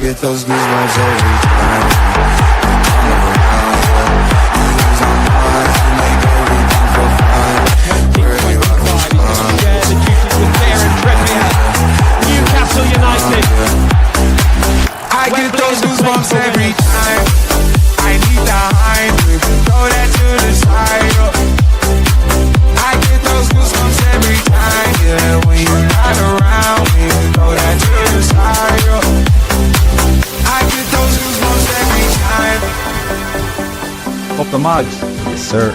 get those goosebumps every time. Newcastle United. I get those goosebumps every time. I need the hype, throw that to the side. I get those goosebumps every time, yeah. When you're not around, throw that to the side. I get those goosebumps every time. Up the mags. Yes, sir.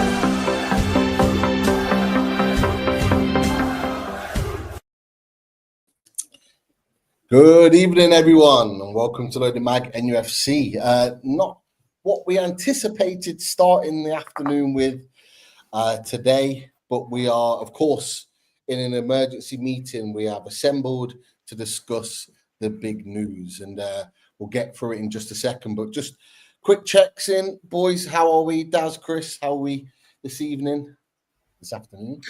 Good evening, everyone, and welcome to Loaded Mag NUFC. Not what we anticipated starting the afternoon with today, but we are, of course, in an emergency meeting. We have assembled to discuss the big news, and we'll get through it in just a second. But just quick checks in, boys. How are we? Daz, Chris, how are we this evening, this afternoon?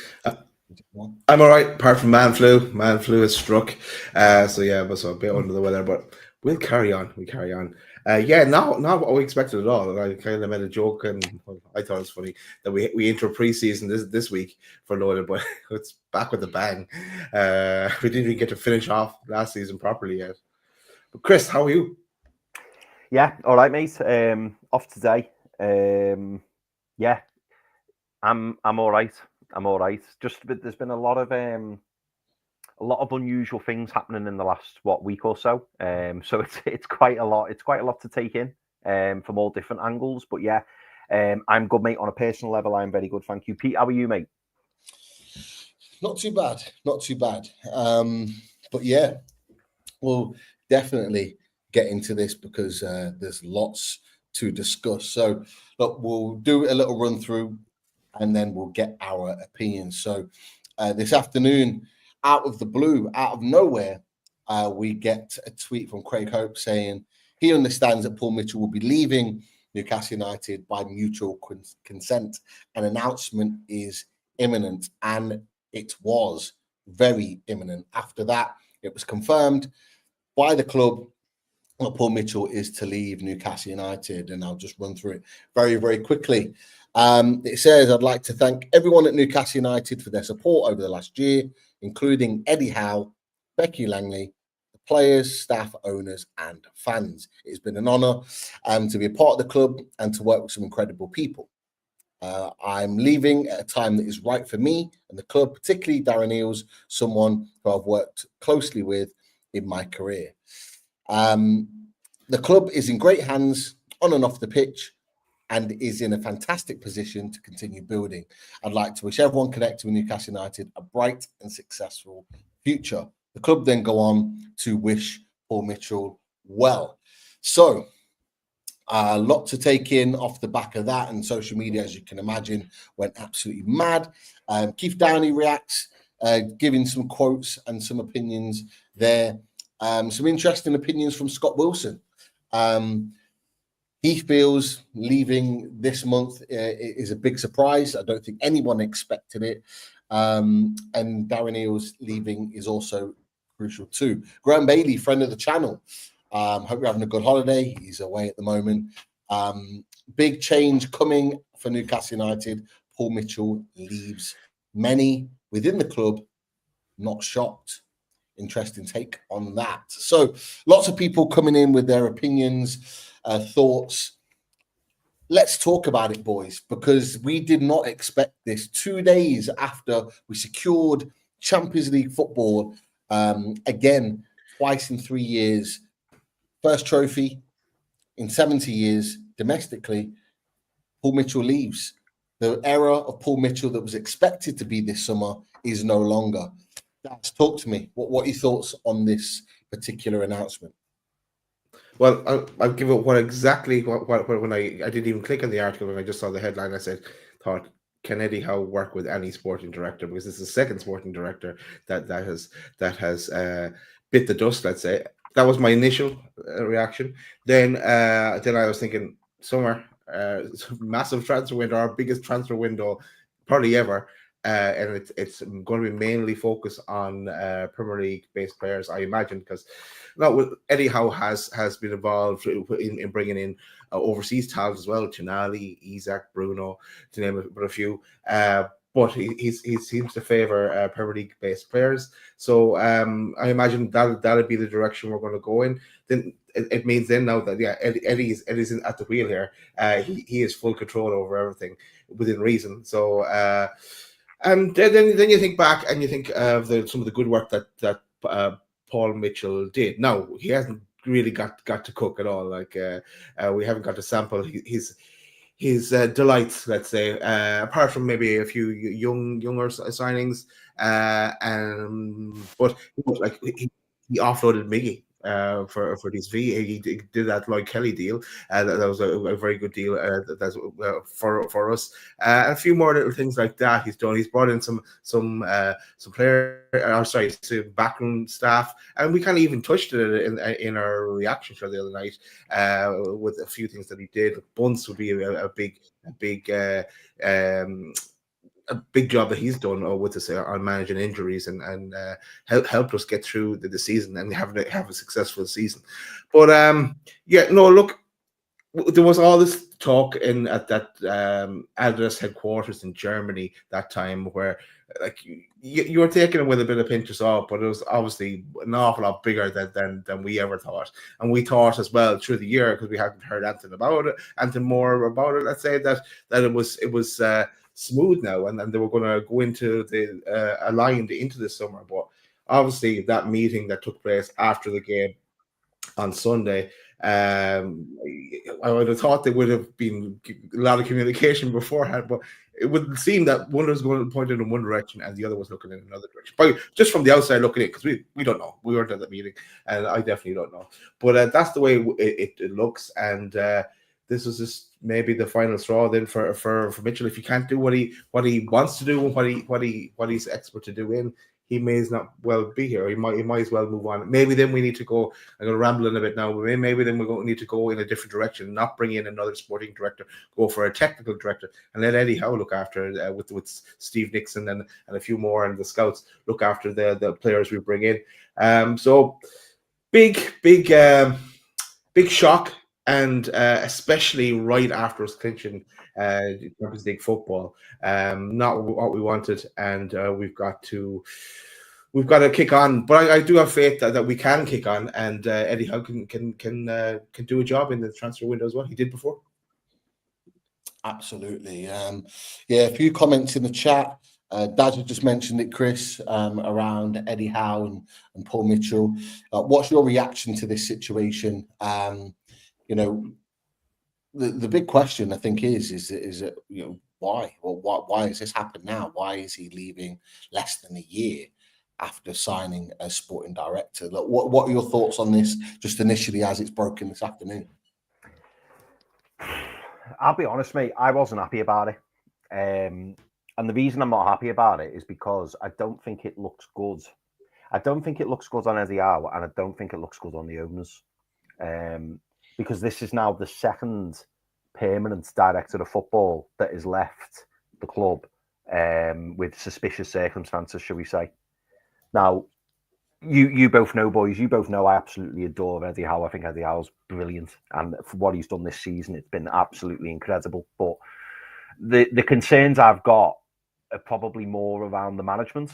I'm all right, apart from man flu. Man flu has struck. So yeah, I was a bit under the weather, but we'll carry on. Not what we expected at all. I kind of made a joke, and I thought it was funny that we enter preseason this week for Loaded, but it's back with a bang. We didn't even get to finish off last season properly yet. But Chris, how are you? Yeah, all right, mate. Off today. Yeah, I'm all right. I'm all right. Just there's been a lot of unusual things happening in the last week or so. So it's quite a lot. It's quite a lot to take in from all different angles. But yeah, I'm good, mate. On a personal level, I'm very good. Thank you, Pete. How are you, mate? Not too bad. Not too bad. But yeah, we'll definitely get into this because there's lots to discuss. So look, we'll do a little run through, and then we'll get our opinions. So this afternoon, out of the blue, out of nowhere, we get a tweet from Craig Hope saying he understands that Paul Mitchell will be leaving Newcastle United by mutual consent. An announcement is imminent, and it was very imminent. After that, it was confirmed by the club that Paul Mitchell is to leave Newcastle United, and I'll just run through it very, very quickly. It says, I'd like to thank everyone at Newcastle United for their support over the last year, including Eddie Howe, Becky Langley, the players, staff, owners, and fans. It's been an honour to be a part of the club and to work with some incredible people. I'm leaving at a time that is right for me and the club, particularly Darren Eales, someone who I've worked closely with in my career. The club is in great hands on and off the pitch, and is in a fantastic position to continue building. I'd like to wish everyone connected with Newcastle United a bright and successful future. The club then go on to wish Paul Mitchell well. So, a lot to take in off the back of that, and social media, as you can imagine, went absolutely mad. Keith Downey reacts, giving some quotes and some opinions there. Some interesting opinions from Scott Wilson. He feels leaving this month is a big surprise. I don't think anyone expected it. And Darren Eales leaving is also crucial too. Graham Bailey, friend of the channel. Hope you're having a good holiday. He's away at the moment. Big change coming for Newcastle United. Paul Mitchell leaves. Many within the club not shocked. Interesting take on that. So lots of people coming in with their opinions, thoughts. Let's talk about it, boys, because we did not expect this. 2 days after we secured Champions League football, again, twice in 3 years, first trophy in 70 years domestically, Paul Mitchell leaves. The era of Paul Mitchell that was expected to be this summer is no longer. That's talk to me. What are your thoughts on this particular announcement? Well, I'll give it when I didn't even click on the article when I just saw the headline. I thought, can Eddie Howe work with any sporting director? Because this is the second sporting director that has bit the dust. Let's say that was my initial reaction. Then I was thinking, summer, massive transfer window, our biggest transfer window probably ever. and it's going to be mainly focused on Premier League based players, I imagine, because Eddie Howe has been involved in bringing in overseas talent as well, Tonali, Isak, Bruno, to name but a few. But he seems to favour Premier League based players, so I imagine that'll be the direction we're going to go in. Then it means then now that Eddie's at the wheel here. He has full control over everything within reason. So and then you think back and you think of some of the good work that Paul Mitchell did. Now he hasn't really got to cook at all. Like we haven't got to sample his delights, let's say, apart from maybe a few younger signings. But like he offloaded Miggy for this V. He did that Lloyd Kelly deal. That was a very good deal. That's for us. A few more little things like that he's done. He's brought in some backroom staff, and we kind of even touched it in our reaction show the other night with a few things that he did. Bunce would be a big job that he's done with us on managing injuries and helped us get through the season and have a successful season. But look, there was all this talk at that Adidas headquarters in Germany that time where like you were taking it with a bit of pinch of salt, but it was obviously an awful lot bigger than we ever thought. And we thought as well through the year, because we hadn't heard anything more about it. Let's say that it was smooth now, and they were going to go into aligned into the summer. But obviously that meeting that took place after the game on Sunday, I would have thought there would have been a lot of communication beforehand, but it would seem that one was going to point in one direction and the other was looking in another direction. But just from the outside looking in, because we don't know, we weren't at the meeting, and I definitely don't know. But that's the way it looks, and this was just maybe the final straw then for Mitchell. If he can't do what he wants to do and what he's expert to do in, he may as not well be here. He might as well move on. Maybe then we need to go. I'm going to ramble in a bit now, but maybe then we're going to need to go in a different direction, not bring in another sporting director, go for a technical director, and let Eddie Howe look after with Steve Nixon and a few more and the scouts look after the players we bring in. So big shock. And especially right after us clinching Champions League football, not what we wanted, and we've got to kick on. But I do have faith that we can kick on, and Eddie Howe can do a job in the transfer window as well. He did before. Absolutely. A few comments in the chat. Dad had just mentioned it, Chris, around Eddie Howe and Paul Mitchell. What's your reaction to this situation? The big question I think is it why? Well, why has this happened now? Why is he leaving less than a year after signing as sporting director? What are your thoughts on this, just initially as it's broken this afternoon? I'll be honest, mate. I wasn't happy about it, and the reason I'm not happy about it is because I don't think it looks good. I don't think it looks good on Eddie Howe, and I don't think it looks good on the owners. Because this is now the second permanent director of football that has left the club with suspicious circumstances, shall we say. Now, you both know, boys, you both know I absolutely adore Eddie Howe. I think Eddie Howe's brilliant. And for what he's done this season, it's been absolutely incredible. But the concerns I've got are probably more around the management.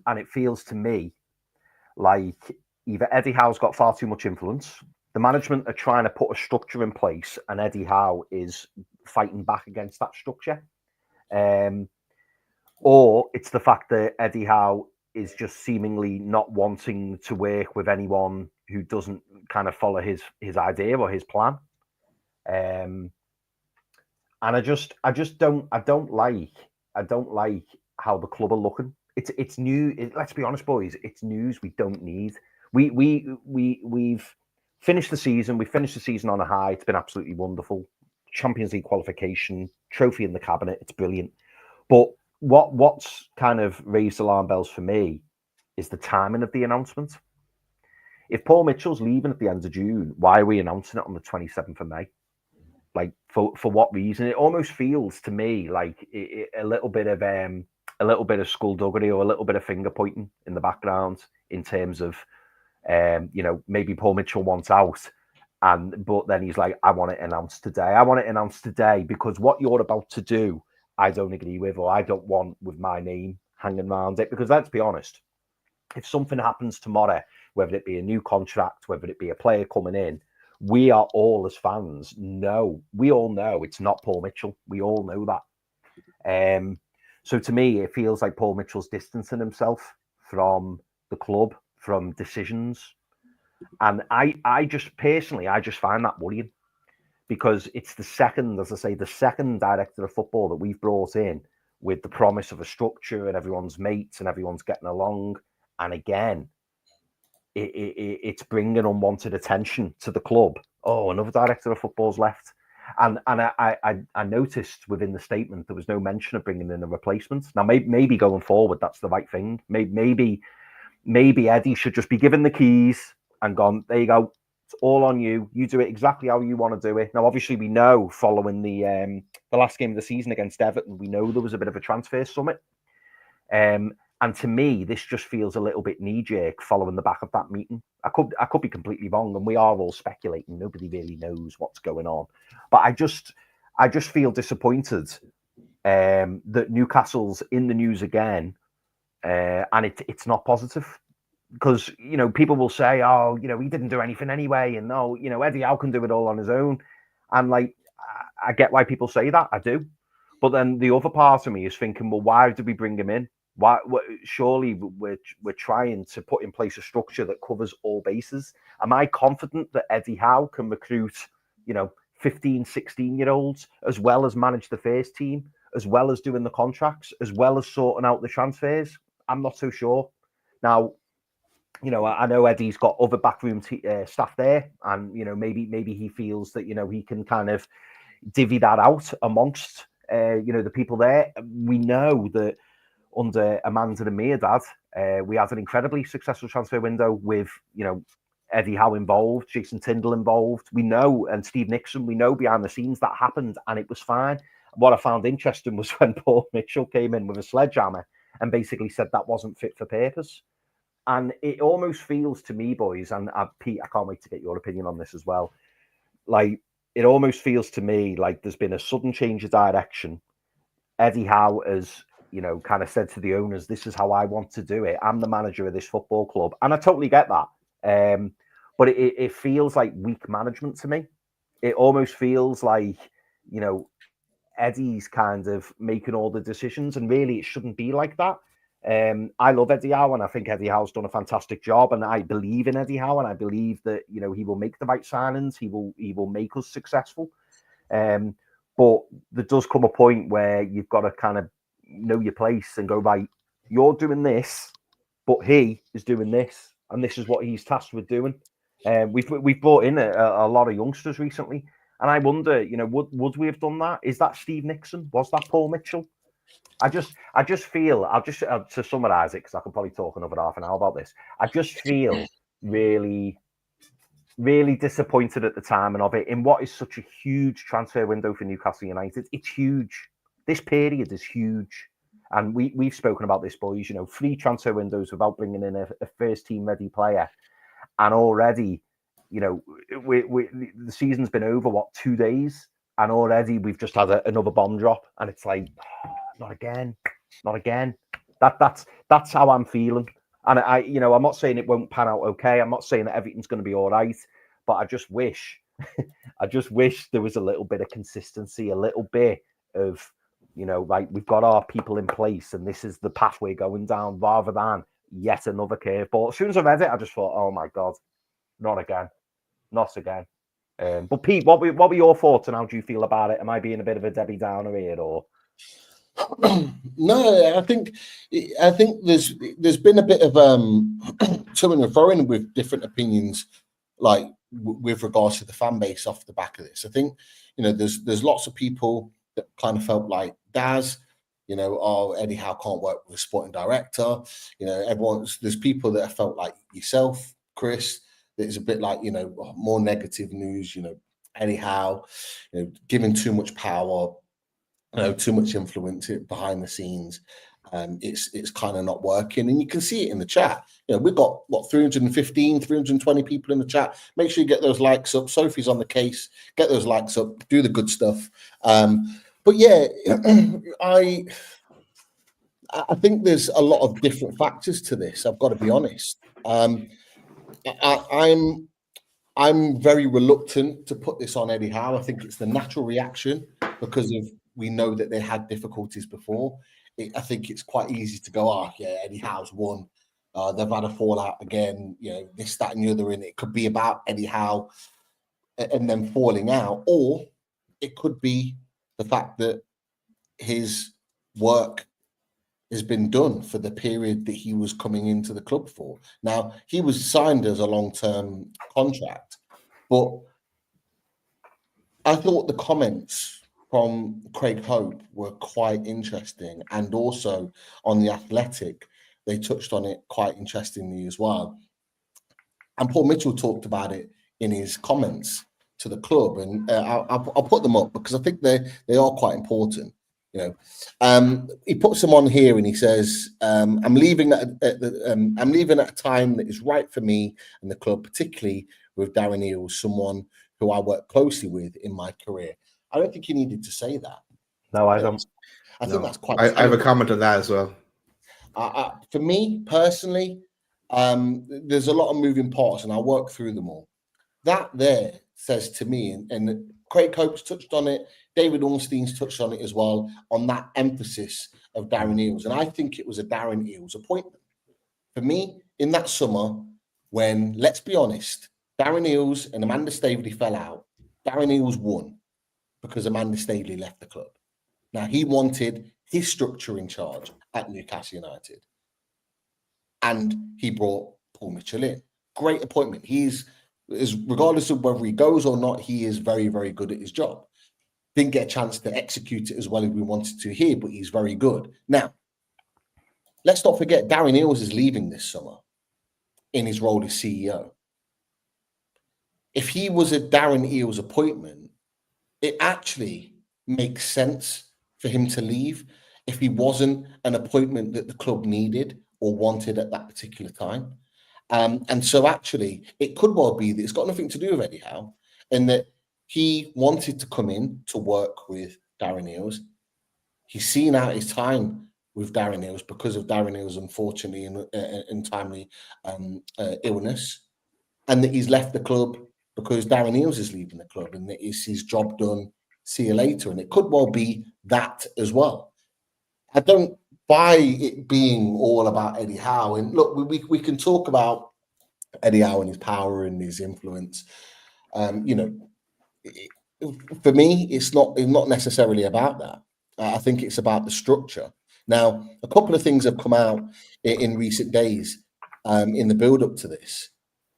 And it feels to me like either Eddie Howe's got far too much influence, the management are trying to put a structure in place, and Eddie Howe is fighting back against that structure. Or it's the fact that Eddie Howe is just seemingly not wanting to work with anyone who doesn't kind of follow his idea or his plan. And I don't like how the club are looking. It's new. Let's be honest, boys. It's news we don't need. We've finished the season. We finished the season on a high. It's been absolutely wonderful. Champions League qualification, trophy in the cabinet. It's brilliant. But what's kind of raised alarm bells for me is the timing of the announcement. If Paul Mitchell's leaving at the end of June, why are we announcing it on the 27th of May? Like, for what reason? It almost feels to me like a little bit of a little bit of skullduggery or a little bit of finger pointing in the background in terms of, maybe Paul Mitchell wants out. But then he's like, I want it announced today. I want it announced today because what you're about to do, I don't agree with, or I don't want with my name hanging around it. Because let's be honest, if something happens tomorrow, whether it be a new contract, whether it be a player coming in, we are all as fans we all know it's not Paul Mitchell. We all know that. So to me, it feels like Paul Mitchell's distancing himself from the club, from decisions. And I just find that worrying because it's the second director of football that we've brought in with the promise of a structure and everyone's mates and everyone's getting along. And again, it's bringing unwanted attention to the club. Oh, another director of football's left. And I noticed within the statement there was no mention of bringing in a replacement. Now, maybe going forward, that's the right thing. Maybe Eddie should just be given the keys and gone, there you go. It's all on you. You do it exactly how you want to do it. Now, obviously, we know following the last game of the season against Everton, we know there was a bit of a transfer summit. And to me, this just feels a little bit knee-jerk following the back of that meeting. I could be completely wrong, and we are all speculating. Nobody really knows what's going on. But I just feel disappointed that Newcastle's in the news again, and it's not positive. Because, people will say, oh, he didn't do anything anyway. And no, Eddie Howe can do it all on his own. And like, I get why people say that. I do. But then the other part of me is thinking, well, why did we bring him in? Why? Surely we're trying to put in place a structure that covers all bases. Am I confident that Eddie Howe can recruit, 15, 16-year-olds, as well as manage the first team, as well as doing the contracts, as well as sorting out the transfers? I'm not so sure. Now, I know Eddie's got other backroom staff there, and maybe he feels that he can kind of divvy that out amongst the people there. We know that under Amanda and Mirdad, we had an incredibly successful transfer window with Eddie Howe involved, Jason Tyndall involved. We know, and Steve Nixon, we know behind the scenes that happened, and it was fine. What I found interesting was when Paul Mitchell came in with a sledgehammer and basically said that wasn't fit for purpose. And it almost feels to me, boys, and Pete, I can't wait to get your opinion on this as well. Like, it almost feels to me like there's been a sudden change of direction. Eddie Howe has, kind of said to the owners, this is how I want to do it. I'm the manager of this football club. And I totally get that. But it feels like weak management to me. It almost feels like, Eddie's kind of making all the decisions, and really it shouldn't be like that. I love Eddie Howe, and I think Eddie Howe's done a fantastic job, and I believe in Eddie Howe, and I believe that he will make the right signings. He will make us successful. But there does come a point where you've got to kind of know your place and go, right, you're doing this, but he is doing this, and this is what he's tasked with doing. We've brought in a lot of youngsters recently, and I wonder, would we have done that? Is that Steve Nixon? Was that Paul Mitchell? I just feel, to summarize it, because I could probably talk another half an hour about this. I just feel really, really disappointed at the timing of it in what is such a huge transfer window for Newcastle United. It's huge. This period is huge. And we've spoken about this, boys, 3 transfer windows without bringing in a first team ready player. And already, the season's been over, 2 days? And already we've just had another bomb drop. And it's like, not again. That's how I'm feeling. And I'm not saying it won't pan out okay. I'm not saying that everything's going to be all right. But I just wish there was a little bit of consistency, a little bit of, like, we've got our people in place and this is the path we're going down, rather than yet another curveball. As soon as I read it, I just thought, oh my God, not again. But Pete, what were your thoughts and how do you feel about it? Am I being a bit of a Debbie Downer here, or? No, I think there's been a bit of to and fro with different opinions, like with regards to the fan base off the back of this. I think there's lots of people that kind of felt like Daz, Eddie Howe can't work with a sporting director. There's people that have felt like yourself, Chris, that is a bit like more negative news. Eddie Howe, giving too much power. Too much influence behind the scenes. it's kind of not working, and you can see it in the chat. We've got 315, 320 people in the chat. Make sure you get those likes up. Sophie's on the case. Get those likes up. Do the good stuff. But yeah, I think there's a lot of different factors to this. I've got to be honest. I'm very reluctant to put this on Eddie Howe. I think it's the natural reaction because we know that they had difficulties before. I think it's quite easy to go, Eddie Howe's won. They've had a fallout again, this, that, and the other, and it could be about Eddie Howe and them falling out, or it could be the fact that his work has been done for the period that he was coming into the club for. Now, he was signed as a long-term contract, but I thought the comments from Craig Hope were quite interesting, and also on The Athletic, they touched on it quite interestingly as well. And Paul Mitchell talked about it in his comments to the club, and I'll put them up because I think they are quite important. He puts them on here, and he says, "I'm leaving at a time that is right for me and the club, particularly with Darren Eales, someone who I worked closely with in my career." I don't think he needed to say that. No, I don't. I think that's quite. I have a comment on that as well. For me personally, there's a lot of moving parts, and I'll work through them all. That there says to me, and Craig Hope's touched on it, David Ornstein's touched on it as well, on that emphasis of Darren Eales. And I think it was a Darren Eales appointment. For me, in that summer, when, let's be honest, Darren Eales and Amanda Staveley fell out, Darren Eales won because Amanda Staveley left the club. Now, he wanted his structure in charge at Newcastle United. And he brought Paul Mitchell in. Great appointment. Regardless of whether he goes or not, he is very, very good at his job. Didn't get a chance to execute it as well as we wanted to here, but he's very good. Now, let's not forget Darren Eales is leaving this summer in his role as CEO. If he was a Darren Eales appointment, it actually makes sense for him to leave if he wasn't an appointment that the club needed or wanted at that particular time. And so actually, it could well be that it's got nothing to do with Eddie Howe, and that he wanted to come in to work with Darren Eales. He's seen out his time with Darren Eales because of Darren Eales' unfortunately and timely illness, and that he's left the club because Darren Eales is leaving the club, and that it's his job done. See you later. And it could well be that as well. I don't buy it being all about Eddie Howe. And look, we can talk about Eddie Howe and his power and his influence. For me, it's not necessarily about that. I think it's about the structure. Now, a couple of things have come out in recent days in the build-up to this.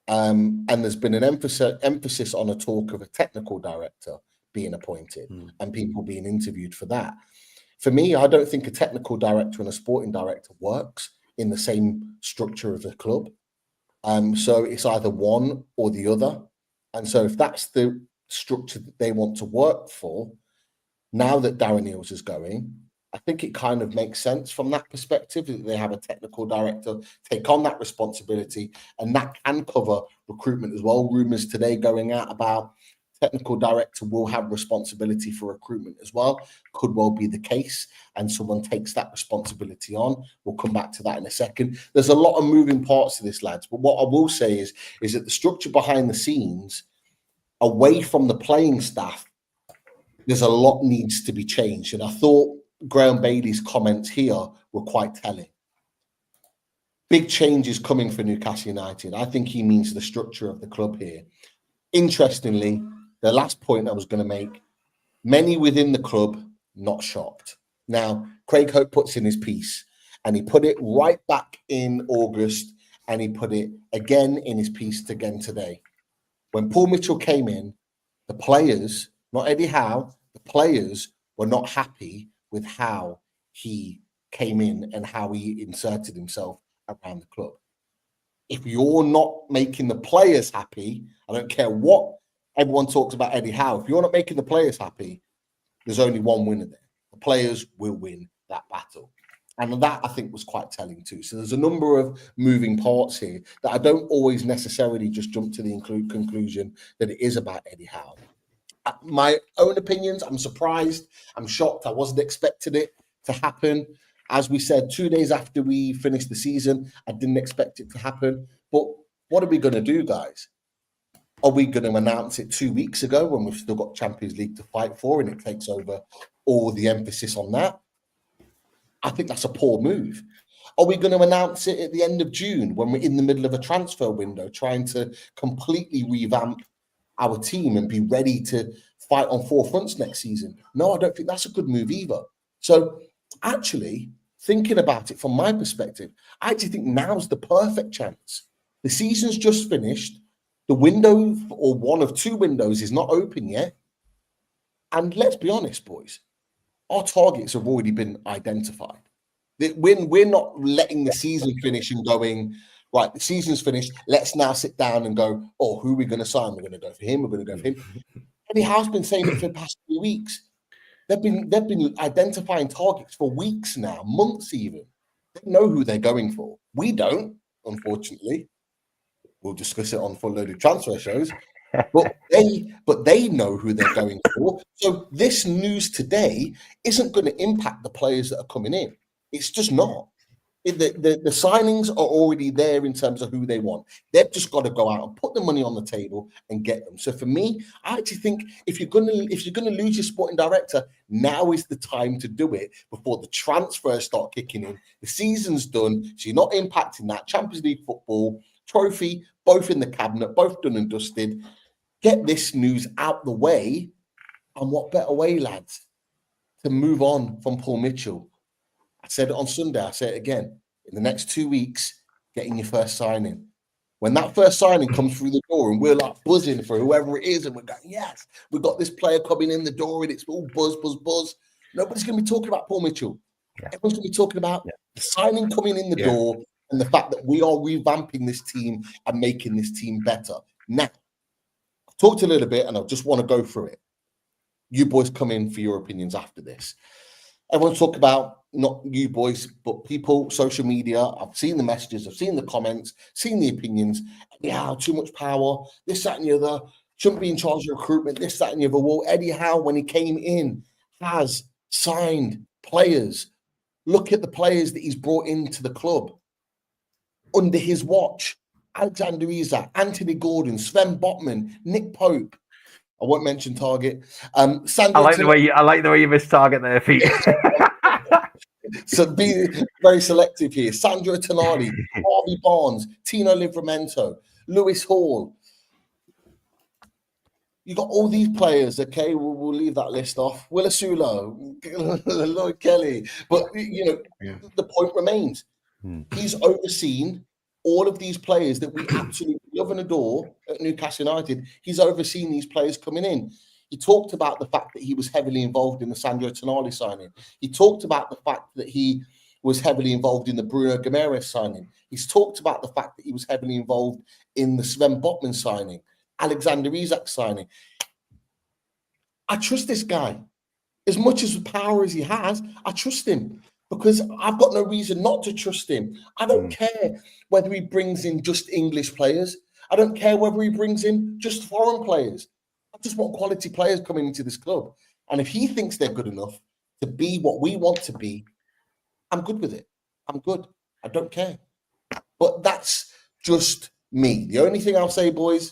And there's been an emphasis on a talk of a technical director being appointed and people being interviewed for that. For me, I don't think a technical director and a sporting director works in the same structure of the club. So it's either one or the other. And so if that's the structure that they want to work for, now that Darren Eales is going, I think it kind of makes sense from that perspective that they have a technical director take on that responsibility, and that can cover recruitment as well. Rumours today going out about technical director will have responsibility for recruitment as well. Could well be the case, and someone takes that responsibility on. We'll come back to that in a second. There's a lot of moving parts to this, lads, but what I will say is that the structure behind the scenes, away from the playing staff, there's a lot needs to be changed. And I thought Graham Bailey's comments here were quite telling. Big changes coming for Newcastle United. I think he means the structure of the club here. Interestingly, the last point I was going to make, many within the club not shocked. Now, Craig Hope puts in his piece, and he put it right back in August, and he put it again in his piece again today. When Paul Mitchell came in, the players, not Eddie Howe, the players were not happy with how he came in and how he inserted himself around the club. If you're not making the players happy, I don't care what everyone talks about Eddie Howe. If you're not making the players happy, there's only one winner there. The players will win that battle. And that, I think, was quite telling too. So there's a number of moving parts here that I don't always necessarily just jump to the conclusion that it is about Eddie Howe. My own opinions, I'm surprised. I'm shocked. I wasn't expecting it to happen. As we said, 2 days after we finished the season, I didn't expect it to happen. But what are we going to do, guys? Are we going to announce it 2 weeks ago when we've still got Champions League to fight for and it takes over all the emphasis on that? I think that's a poor move. Are we going to announce it at the end of June when we're in the middle of a transfer window trying to completely revamp our team and be ready to fight on 4 fronts next season? No, I don't think that's a good move either. So actually, thinking about it from my perspective, I actually think now's the perfect chance. The season's just finished. The window, or one of 2 windows, is not open yet. And let's be honest, boys, our targets have already been identified. We're not letting the season finish and going, right, the season's finished, let's now sit down and go, oh, who are we going to sign? We're going to go for him, we're going to go for him. Eddie Howe's been saying it for the past 3 weeks. They've been identifying targets for weeks now, months even. They know who they're going for. We don't, unfortunately. We'll discuss it on full loaded transfer shows. But they know who they're going for. So this news today isn't going to impact the players that are coming in. It's just not. The signings are already there in terms of who they want. They've just got to go out and put the money on the table and get them. So for me, I actually think if you're gonna lose your sporting director, now is the time to do it before the transfers start kicking in. The season's done, so you're not impacting that. Champions League football, trophy, both in the cabinet, both done and dusted. Get this news out the way, and what better way, lads, to move on from Paul Mitchell? I said it on Sunday, I say it again. In the next 2 weeks, getting your first signing. When that first signing comes through the door and we're like buzzing for whoever it is and we're going, yes, we've got this player coming in the door and it's all buzz, buzz, buzz. Nobody's going to be talking about Paul Mitchell. Yeah. Everyone's going to be talking about the signing coming in the door and the fact that we are revamping this team and making this team better. Now, I've talked a little bit and I just want to go through it. You boys come in for your opinions after this. Everyone's talking about, not you boys, but people, social media. I've seen the messages, I've seen the comments, seen the opinions. Yeah, too much power, this, that, and the other. Shouldn't be in charge of recruitment, this, that, and the other. Well, Eddie Howe, when he came in, has signed players. Look at the players that he's brought into the club under his watch. Alexander Isak, Anthony Gordon, Sven Botman, Nick Pope. I won't mention Target. Sandro, I like the way you missed Target there, Pete. So be very selective here. Sandro Tonali, Harvey Barnes, Tino Livramento, Lewis Hall. You got all these players, okay? We'll leave that list off. Willasulo, Lloyd Kelly. But, you know, the point remains. He's overseen all of these players that we absolutely love and adore at Newcastle United. He's overseen these players coming in. He talked about the fact that he was heavily involved in the Sandro Tonali signing. He talked about the fact that he was heavily involved in the Bruno Guimaraes signing. He's talked about the fact that he was heavily involved in the Sven Botman signing, Alexander Isak signing. I trust this guy. As much as power as he has, I trust him because I've got no reason not to trust him. I don't care whether he brings in just English players. I don't care whether he brings in just foreign players. I just want quality players coming into this club. And if he thinks they're good enough to be what we want to be, I'm good with it. I'm good. I don't care. But that's just me. The only thing I'll say, boys,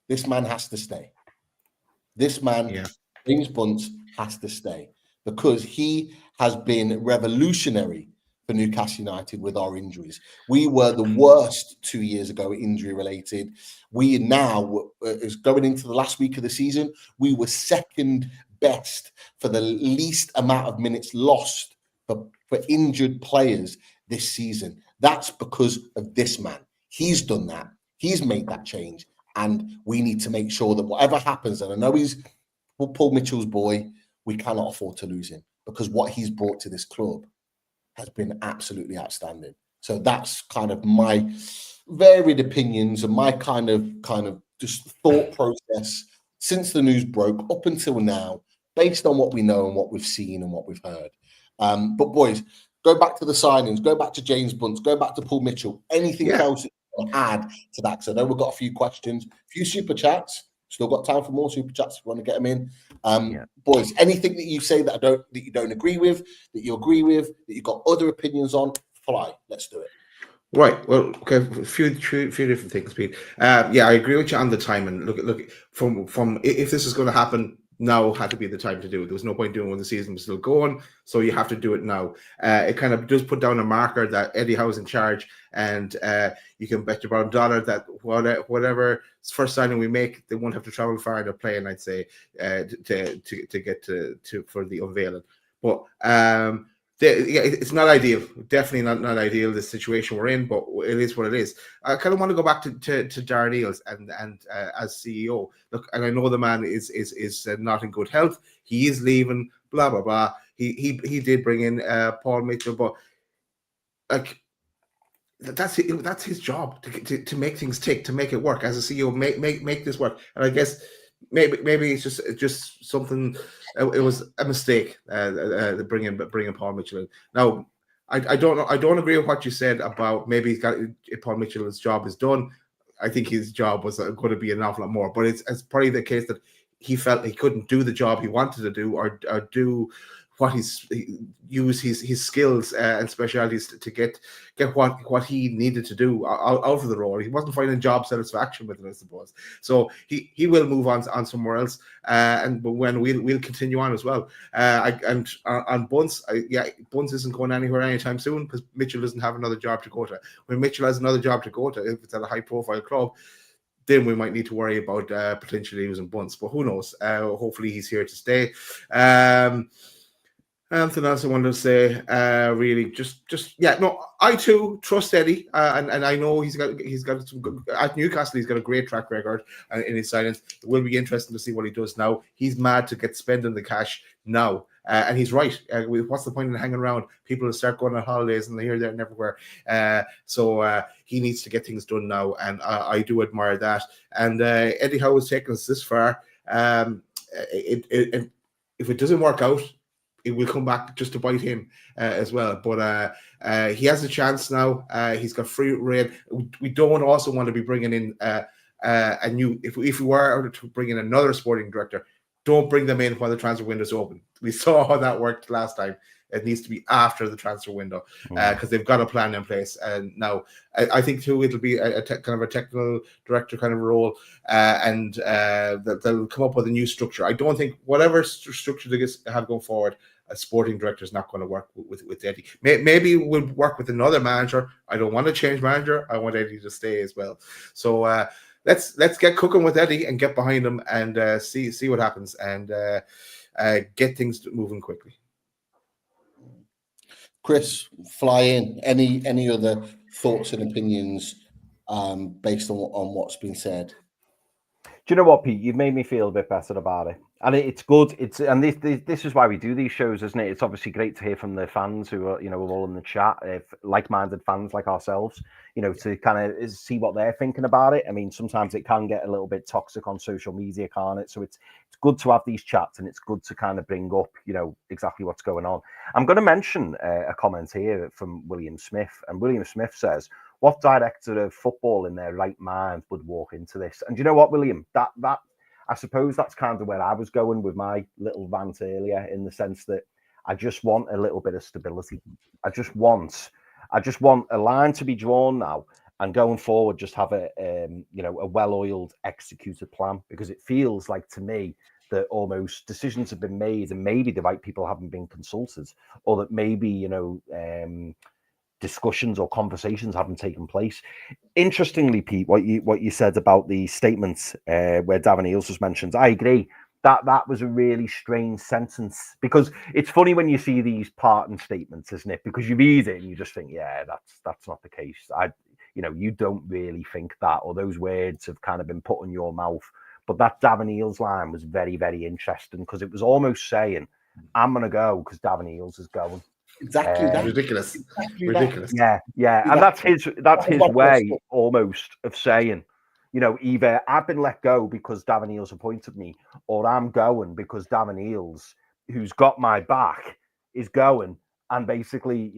this man has to stay. This man, James Bunce, has to stay because he has been revolutionary for Newcastle United with our injuries. We were the worst 2 years ago, injury related. We now is going into the last week of the season. We were second best for the least amount of minutes lost for injured players this season. That's because of this man. He's done that. He's made that change. And we need to make sure that whatever happens, and I know he's Paul Mitchell's boy, we cannot afford to lose him because what he's brought to this club has been absolutely outstanding. So that's kind of my varied opinions and my kind of just thought process since the news broke up until now, based on what we know and what we've seen and what we've heard. But boys, go back to the signings, go back to James Bunce, go back to Paul Mitchell. Anything else that you want to add to that? Because I know we've got a few questions, a few super chats. Still got time for more super chats if you want to get them in. Boys, anything that you say that you don't agree with, that you agree with, that you've got other opinions on, fly. Let's do it. Right. Well, okay. A few different things, Pete. I agree with you on the timing. Look. From if this is going to happen now, had to be the time to do it. There was no point doing it when the season was still going, so you have to do it now. It kind of does put down a marker that Eddie Howe's in charge, and you can bet your bottom dollar that whatever first signing we make, they won't have to travel far to play. And I'd say to get to for the unveiling, but. It's not ideal. Definitely not ideal, the situation we're in, but it is what it is. I kind of want to go back to Darren Eales and as CEO. Look, and I know the man is not in good health. He is leaving. Blah blah blah. He did bring in Paul Mitchell, but like that's his job to make things tick, to make it work as a CEO. Make this work. And I guess. Maybe it's just something. It was a mistake. Bringing Paul Mitchell in. Now, I don't know. I don't agree with what you said about maybe Paul Mitchell's job is done. I think his job was going to be an awful lot more. But it's probably the case that he felt he couldn't do the job he wanted to do, or do what use his skills and specialities to get what he needed to do out of the role. He wasn't finding job satisfaction with it, I suppose. So he will move on somewhere else, and when we'll continue on as well. And on Bunce, Bunce isn't going anywhere anytime soon because Mitchell doesn't have another job to go to. When Mitchell has another job to go to, if it's at a high profile club, then we might need to worry about potentially losing Bunce. But who knows? Hopefully he's here to stay. Anything else I wanted to say? I too trust Eddie, and I know he's got some good, at Newcastle. He's got a great track record in his signings. It will be interesting to see what he does now. He's mad to get spending the cash now, and he's right. What's the point in hanging around? People will start going on holidays and they're here, there, and everywhere. So he needs to get things done now, and I do admire that. And Eddie Howe has taken us this far. If it doesn't work out, it will come back just to bite him as well. But he has a chance now. He's got free rein. We don't also want to be bringing in a new. If we were to bring in another sporting director, don't bring them in while the transfer window is open. We saw how that worked last time. It needs to be after the transfer window because they've got a plan in place. And now I think too it'll be kind of a technical director kind of role, and they'll come up with a new structure. I don't think whatever structure they have going forward, a sporting director is not going to work with Eddie. Maybe we'll work with another manager. I don't want to change manager. I want Eddie to stay as well. So let's get cooking with Eddie and get behind him and see what happens and get things moving quickly. Chris, fly in. Any other thoughts and opinions based on what's been said? Do you know what, Pete? You've made me feel a bit better about it, and it's good. This is why we do these shows, isn't it? It's obviously great to hear from the fans who are, all in the chat, like-minded fans like ourselves, to kind of see what they're thinking about it. I mean, sometimes it can get a little bit toxic on social media, can't it? So it's good to have these chats, and it's good to kind of bring up, exactly what's going on. I'm going to mention a comment here from William Smith, and William Smith says, what director of football in their right mind would walk into this? And you know what, William? That I suppose that's kind of where I was going with my little rant earlier, in the sense that I just want a little bit of stability. I just want a line to be drawn now, and going forward, just have a well-oiled, executed plan, because it feels like to me that almost decisions have been made and maybe the right people haven't been consulted, or that maybe discussions or conversations haven't taken place. Interestingly, Pete, what you said about the statements where Darren Eales was mentioned, I agree. That was a really strange sentence, because it's funny when you see these parting statements, isn't it? Because you read it and you just think, yeah, that's not the case. You don't really think that, or those words have kind of been put in your mouth. But that Darren Eales line was very, very interesting, because it was almost saying, I'm going to go because Darren Eales is going. Exactly that. Ridiculous. Exactly Ridiculous. That. Yeah. And that's his way almost of saying, either I've been let go because Darren Eales appointed me, or I'm going because Darren Eales, who's got my back, is going, And basically,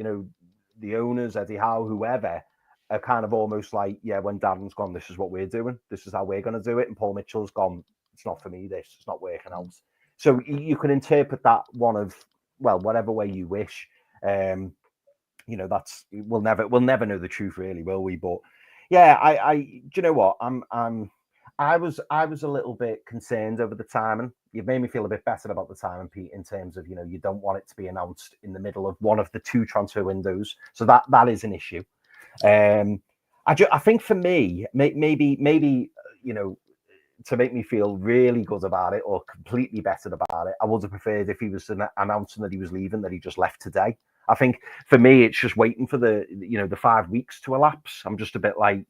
the owners, Eddie Howe, whoever, are kind of almost like, yeah, when Darren's gone, this is what we're doing. This is how we're going to do it. And Paul Mitchell's gone, it's not for me, this. It's not working out. So you can interpret that one of, well, whatever way you wish. That's, we'll never know the truth, really, will we? But yeah, do you know what? I was a little bit concerned over the timing. You've made me feel a bit better about the timing, Pete, in terms of, you don't want it to be announced in the middle of one of the 2 transfer windows. So that is an issue. I think for me, maybe to make me feel really good about it or completely better about it, I would have preferred if he was announcing that he was leaving, that he just left today. I think for me, it's just waiting for the 5 weeks to elapse. I'm just a bit like,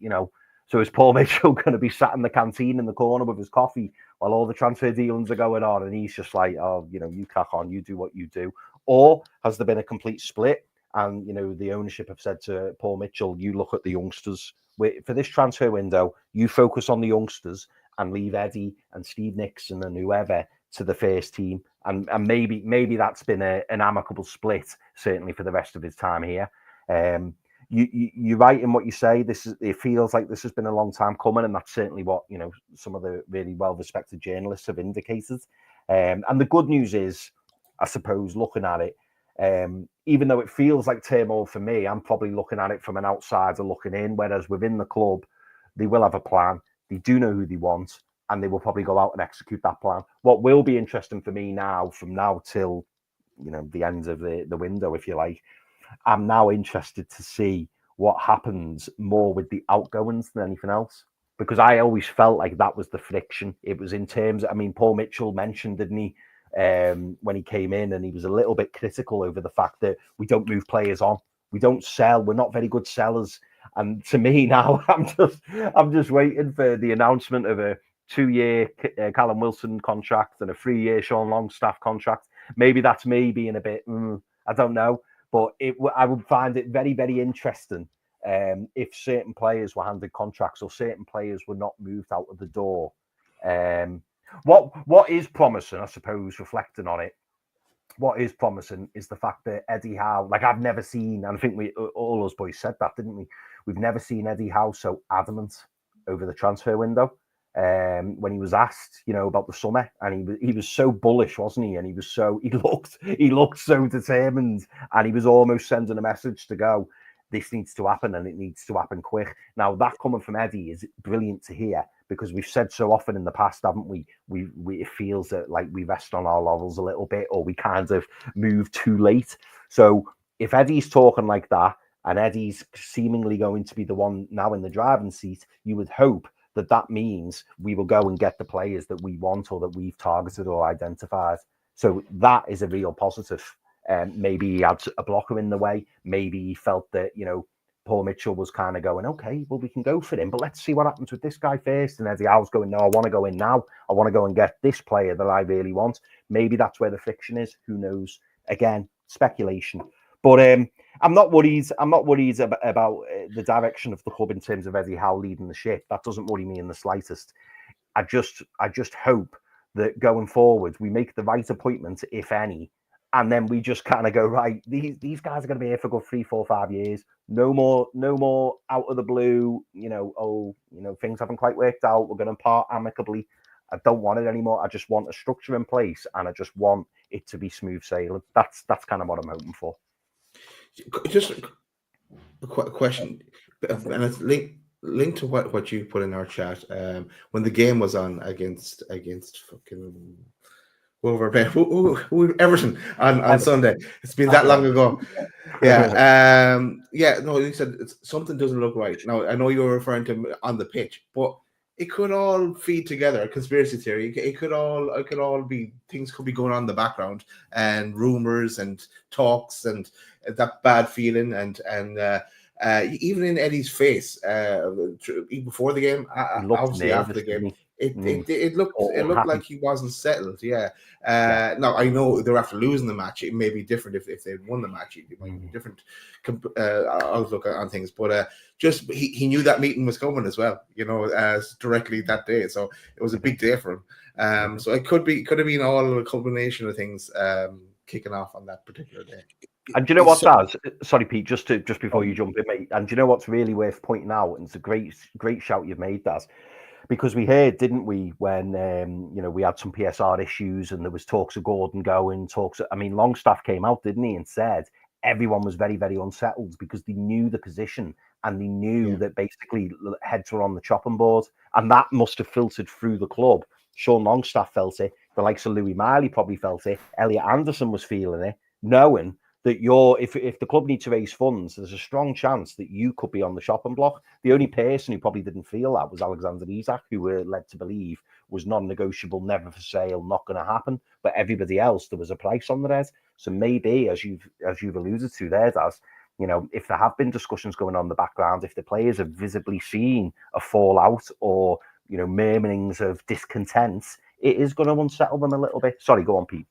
so is Paul Mitchell going to be sat in the canteen in the corner with his coffee while all the transfer dealings are going on, and he's just like, oh, you crack on, you do what you do? Or has there been a complete split? And, the ownership have said to Paul Mitchell, you look at the youngsters. For this transfer window, you focus on the youngsters and leave Eddie and Steve Nixon and whoever to the first team. And maybe that's been an amicable split, certainly for the rest of his time here. You're right in what you say. It feels like this has been a long time coming, and that's certainly what some of the really well-respected journalists have indicated. And the good news is, I suppose, looking at it, even though it feels like turmoil for me, I'm probably looking at it from an outsider looking in. Whereas within the club, they will have a plan. They do know who they want, and they will probably go out and execute that plan. What will be interesting for me now, from now till the end of the window, if you like, I'm now interested to see what happens more with the outgoings than anything else, because I always felt like that was the friction. It was in terms, Paul Mitchell mentioned, didn't he, when he came in, and he was a little bit critical over the fact that we don't move players on, we don't sell, we're not very good sellers. And to me now, I'm just waiting for the announcement of a 2-year Callum Wilson contract and a 3-year Sean Longstaff contract. Maybe that's me being a bit, I don't know. But I would find it very, very interesting if certain players were handed contracts or certain players were not moved out of the door. What is promising, I suppose, reflecting on it, what is promising is the fact that Eddie Howe, like I've never seen, and I think all us boys said that, didn't we? We've never seen Eddie Howe so adamant over the transfer window. When he was asked, about the summer, and he was so bullish, wasn't he? And he looked so determined, and he was almost sending a message to go, this needs to happen, and it needs to happen quick. Now, that coming from Eddie is brilliant to hear, because we've said so often in the past, haven't we? It feels that like we rest on our laurels a little bit, or we kind of move too late. So if Eddie's talking like that, and Eddie's seemingly going to be the one now in the driving seat, you would hope that means we will go and get the players that we want or that we've targeted or identified. So that is a real positive. Maybe he had a blocker in the way. Maybe he felt that, Paul Mitchell was kind of going, okay, well, we can go for him, but let's see what happens with this guy first. And Eddie Howe's going, no, I want to go in now. I want to go and get this player that I really want. Maybe that's where the friction is. Who knows? Again, speculation. But I'm not worried. I'm not worried about the direction of the club in terms of Eddie Howe leading the ship. That doesn't worry me in the slightest. I just hope that going forward we make the right appointment, if any, and then we just kind of go, right, these guys are going to be here for a good 3, 4, 5 years. No more out of the blue. Things haven't quite worked out. We're going to part amicably. I don't want it anymore. I just want a structure in place, and I just want it to be smooth sailing. That's kind of what I'm hoping for. Just a question, and it's linked to what you put in our chat. When the game was on against fucking Everton on Sunday. It's been that long ago. Yeah. No, you said something doesn't look right. Now I know you're referring to on the pitch, but it could all feed together. A conspiracy theory. It could all be, things could be going on in the background, and rumors and talks and that bad feeling and even in Eddie's face before the game, obviously after the game, it looked like he wasn't settled. Now I know they're after losing the match. It may be different if they won the match. It might be different outlook on things. But just he knew that meeting was coming as well. As directly that day. So it was a big day for him. So it could have been all a combination of things kicking off on that particular day. And do you know what, so, Daz? Sorry, Pete, just before you jump in, mate. And do you know what's really worth pointing out? And it's a great shout you've made, Daz, because we heard, didn't we, when we had some PSR issues and there was talks of Gordon going, Longstaff came out, didn't he, and said everyone was very, very unsettled because they knew the position and they knew that basically heads were on the chopping board, and that must have filtered through the club. Sean Longstaff felt it. The likes of Louis Miley probably felt it. Elliot Anderson was feeling it, knowing that if the club needs to raise funds, there's a strong chance that you could be on the shopping block. The only person who probably didn't feel that was Alexander Isak, who were led to believe was non-negotiable, never for sale, not going to happen. But everybody else, there was a price on the head. So maybe, as you've alluded to there, Daz, if there have been discussions going on in the background, if the players have visibly seen a fallout or murmurings of discontent, it is going to unsettle them a little bit. Sorry, go on, Pete.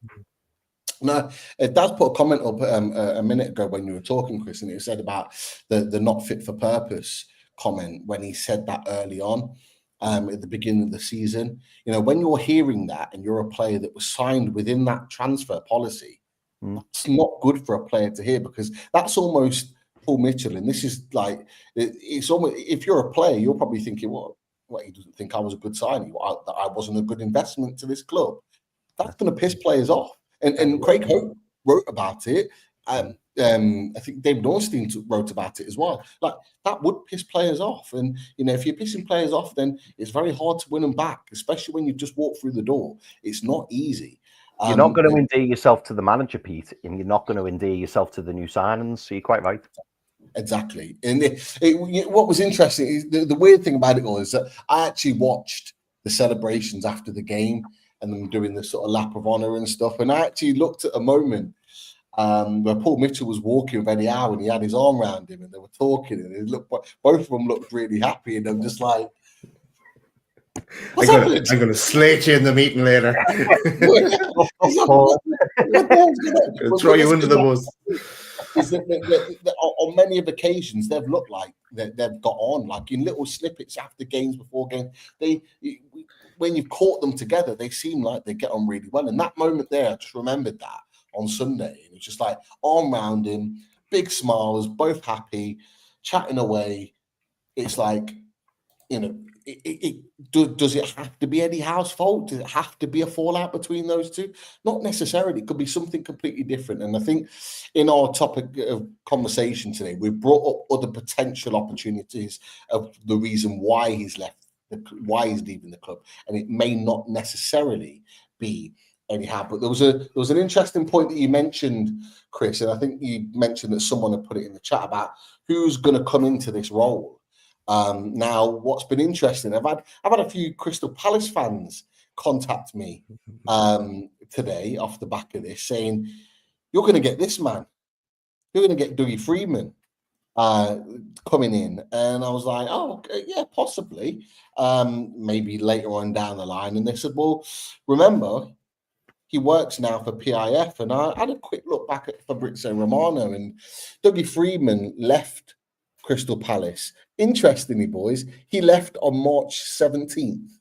No, Daz put a comment up a minute ago when you were talking, Chris, and it said about the not fit for purpose comment when he said that early on at the beginning of the season. When you're hearing that and you're a player that was signed within that transfer policy, that's not good for a player to hear, because that's almost Paul Mitchell. And this is like, it's almost, if you're a player, you're probably thinking, well, he doesn't think I was a good signing, that I wasn't a good investment to this club. That's going to piss players off. And Craig Howe wrote about it. I think David Ornstein wrote about it as well. Like, that would piss players off. And, if you're pissing players off, then it's very hard to win them back, especially when you've just walked through the door. It's not easy. You're not going to endear yourself to the manager, Pete, and you're not going to endear yourself to the new signings. So you're quite right. Exactly. And what was interesting is the weird thing about it all is that I actually watched the celebrations after the game and them doing the sort of lap of honor and stuff. And I actually looked at a moment where Paul Mitchell was walking with Eddie Howe and he had his arm around him and they were talking, and both of them looked really happy. And I'm just like, I'm going to slate you in the meeting later. Throw you under the bus. Is that on many of occasions they've looked like they've got on, like in little snippets after games, before games. When you've caught them together, they seem like they get on really well. And that moment there, I just remembered that on Sunday. And it's just like arm round him, big smiles, both happy, chatting away. It's like, does it have to be Eddie Howe's fault? Does it have to be a fallout between those two? Not necessarily. It could be something completely different. And I think in our topic of conversation today, we've brought up other potential opportunities of the reason why he's why he's leaving the club, and it may not necessarily be Eddie Howe. But there was an interesting point that you mentioned, Chris, and I think you mentioned that someone had put it in the chat about who's going to come into this role. Now, what's been interesting, I've had a few Crystal Palace fans contact me today off the back of this, saying, "You're going to get this man. You're going to get Dougie Freedman coming in." And I was like, "Oh, okay, yeah, possibly, maybe later on down the line." And they said, "Well, remember, he works now for PIF." And I had a quick look back at Fabrizio Romano, and Dougie Freedman left Crystal Palace. Interestingly, boys, he left on March 17th.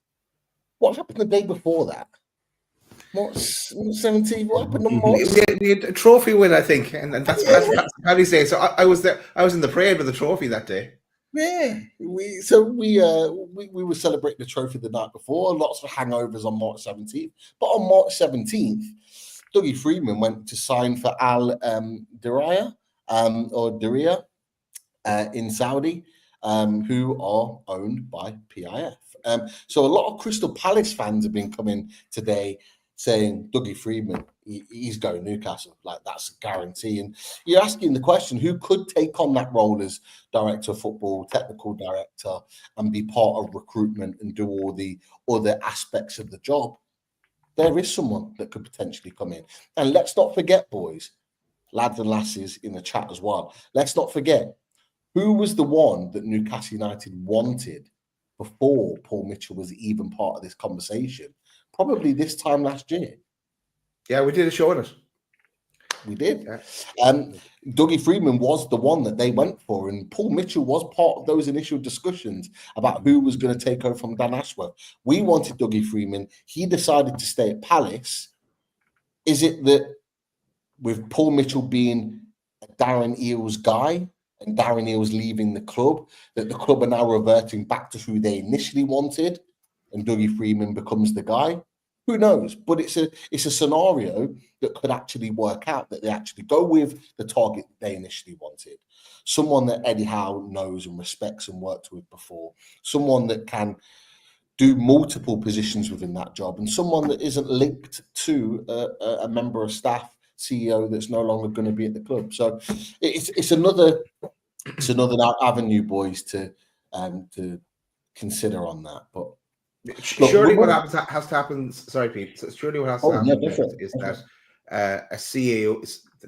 What happened the day before that? March 17th. What happened on March? We had a trophy win, I think, and that's Paddy's Day. So I was there. I was in the parade with the trophy that day. Yeah, we were celebrating the trophy the night before. Lots of hangovers on March 17th. But on March 17th, Dougie Freedman went to sign for Al Diriyah in Saudi, who are owned by PIF. So a lot of Crystal Palace fans have been coming today saying Dougie Freedman, he's going Newcastle. Like, that's a guarantee. And you're asking the question, who could take on that role as director of football, technical director, and be part of recruitment and do all the other aspects of the job? There is someone that could potentially come in. And let's not forget, boys, lads and lasses in the chat as well, let's not forget, who was the one that Newcastle United wanted before Paul Mitchell was even part of this conversation? Probably this time last year. Yeah, we did a show on it. We did. Yeah. Dougie Freedman was the one that they went for, and Paul Mitchell was part of those initial discussions about who was going to take over from Dan Ashworth. We wanted Dougie Freedman. He decided to stay at Palace. Is it that with Paul Mitchell being Darren Eales guy and Darren Eales leaving the club, that the club are now reverting back to who they initially wanted, and Dougie Freedman becomes the guy. Who knows? But it's a scenario that could actually work out, that they actually go with the target they initially wanted. Someone that Eddie Howe knows and respects and worked with before. Someone that can do multiple positions within that job, and someone that isn't linked to a member of staff, CEO that's no longer going to be at the club. So it's another avenue, boys, to consider on that. But surely what has to happen. Sorry, Pete. So surely what has to happen is that a CEO,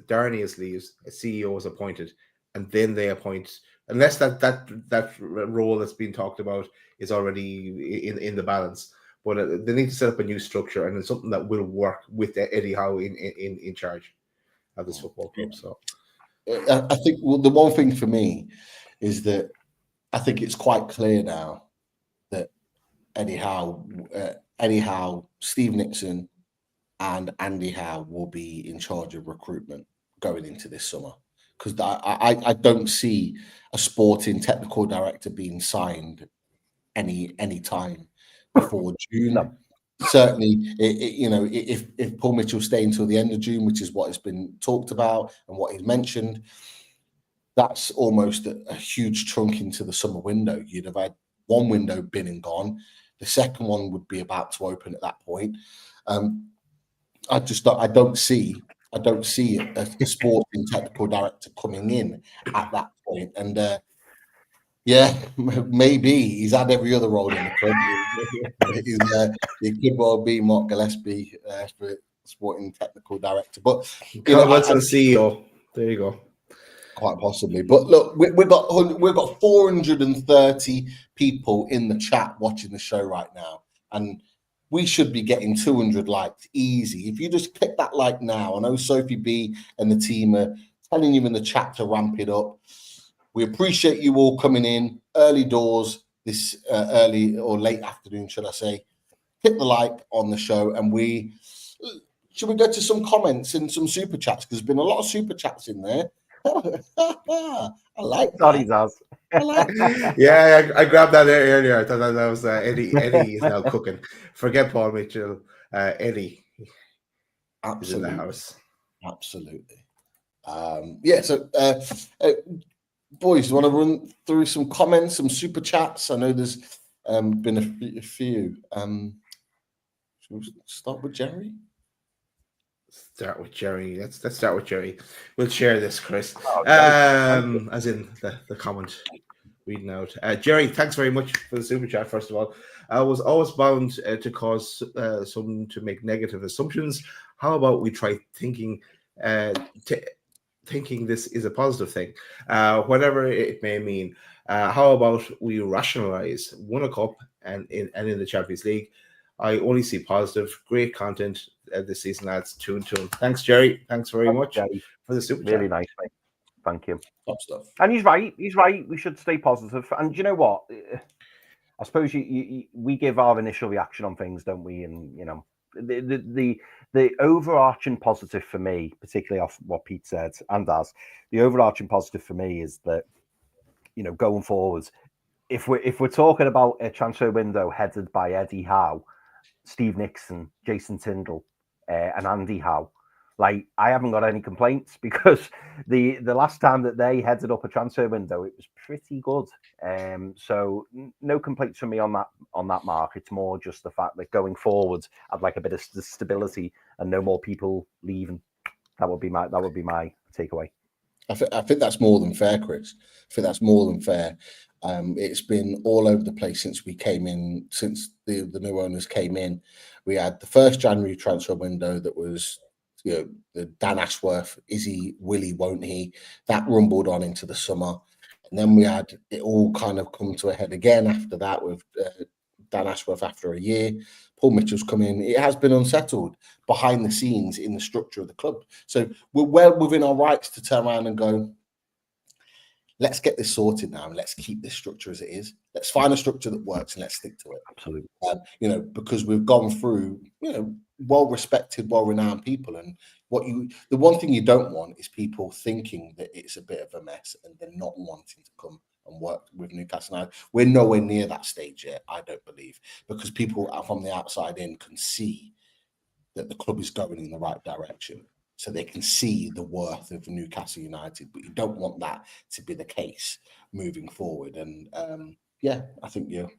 Darren Eales leaves, a CEO is appointed, and then they appoint, unless that role that's been talked about is already in the balance. But they need to set up a new structure, and it's something that will work with Eddie Howe in charge of this football club. So I think the one thing for me is that I think it's quite clear now that Eddie Howe, Steve Nixon, and Andy Howe will be in charge of recruitment going into this summer, because I don't see a sporting technical director being signed any time before June. No. Certainly, if Paul Mitchell stay until the end of June, which is what has been talked about and what he's mentioned, that's almost a huge chunk into the summer window. You'd have had one window been and gone. The second one would be about to open at that point. I don't see a sporting technical director coming in at that point. And maybe he's had every other role in the club. He could well be Mark Gillespie for sporting technical director, but What's the CEO? There you go. Quite possibly. But look, we've got 430 people in the chat watching the show right now, and we should be getting 200 likes easy. If you just click that like now, I know Sophie B and the team are telling you in the chat to ramp it up. We appreciate you all coming in early doors this early or late afternoon, should I say. Hit the like on the show, and should we go to some comments and some super chats? Because there's been a lot of super chats in there. I like that. He does. I like that. Yeah, I grabbed that earlier. I thought that was Eddie. Eddie is now cooking. Forget Paul Mitchell. Eddie is in the house. Absolutely. So boys, you want to run through some comments, some super chats? I know there's been a few. Should we start with Jerry? Start with Jerry. Let's start with Jerry. We'll share this, Chris. As in the comment reading out. Jerry, thanks very much for the super chat. First of all, I was always bound to cause some to make negative assumptions. How about we try thinking this is a positive thing, whatever it may mean. How about we rationalize? Won a cup and in the Champions League. I only see positive. Great content this season, lads. Tune. Thanks, Jerry. Thanks very much for the super chat. Really nice, mate. Thank you. Top stuff. And he's right. We should stay positive. And you know what? I suppose we give our initial reaction on things, don't we? And the overarching positive for me, particularly off what Pete said and as the overarching positive for me is that going forward, if we're talking about a transfer window headed by Eddie Howe, Steve Nixon, Jason Tindall, and Andy Howe, like, I haven't got any complaints, because the last time that they headed up a transfer window, it was pretty good. So no complaints from me on that mark. It's more just the fact that going forward, I'd like a bit of stability and no more people leaving. That would be my takeaway. I think that's more than fair, Chris. I think that's more than fair. It's been all over the place since we came in, since the new owners came in. We had the 1st January transfer window that was, the Dan Ashworth, is he, will he, won't he? That rumbled on into the summer. And then we had it all kind of come to a head again after that with Dan Ashworth after a year. Paul Mitchell's come in. It has been unsettled behind the scenes in the structure of the club. So we're well within our rights to turn around and go, let's get this sorted now and let's keep this structure as it is. Let's find a structure that works and let's stick to it. Absolutely. Because we've gone through, well-respected, well-renowned people. And the one thing you don't want is people thinking that it's a bit of a mess and they're not wanting to come and work with Newcastle United. We're nowhere near that stage yet, I don't believe, because people from the outside in can see that the club is going in the right direction. So they can see the worth of Newcastle United, but you don't want that to be the case moving forward. And I think you're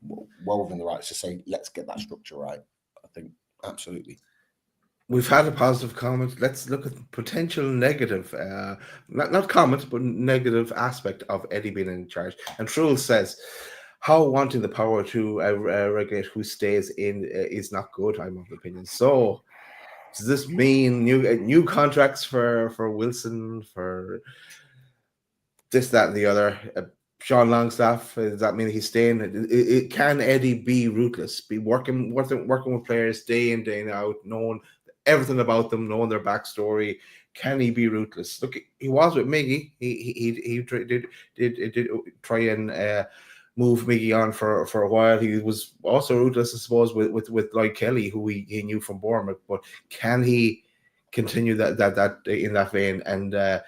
well within the rights to say, let's get that structure right. I think absolutely. We've had a positive comment. Let's look at the potential negative, not comment, but negative aspect of Eddie being in charge. And Trull says, how wanting the power to regulate who stays in is not good, I'm of the opinion. So, does this mean new contracts for Wilson, for this, that, and the other? Sean Longstaff, does that mean he's staying? Can Eddie be ruthless, be working with players day in, day out, knowing everything about them, knowing their backstory? Can he be ruthless? Look, he was with Miggy. He did try and move Miggy on for a while. He was also ruthless, I suppose, with Lloyd Kelly, who he knew from Bournemouth. But can he continue that in that vein and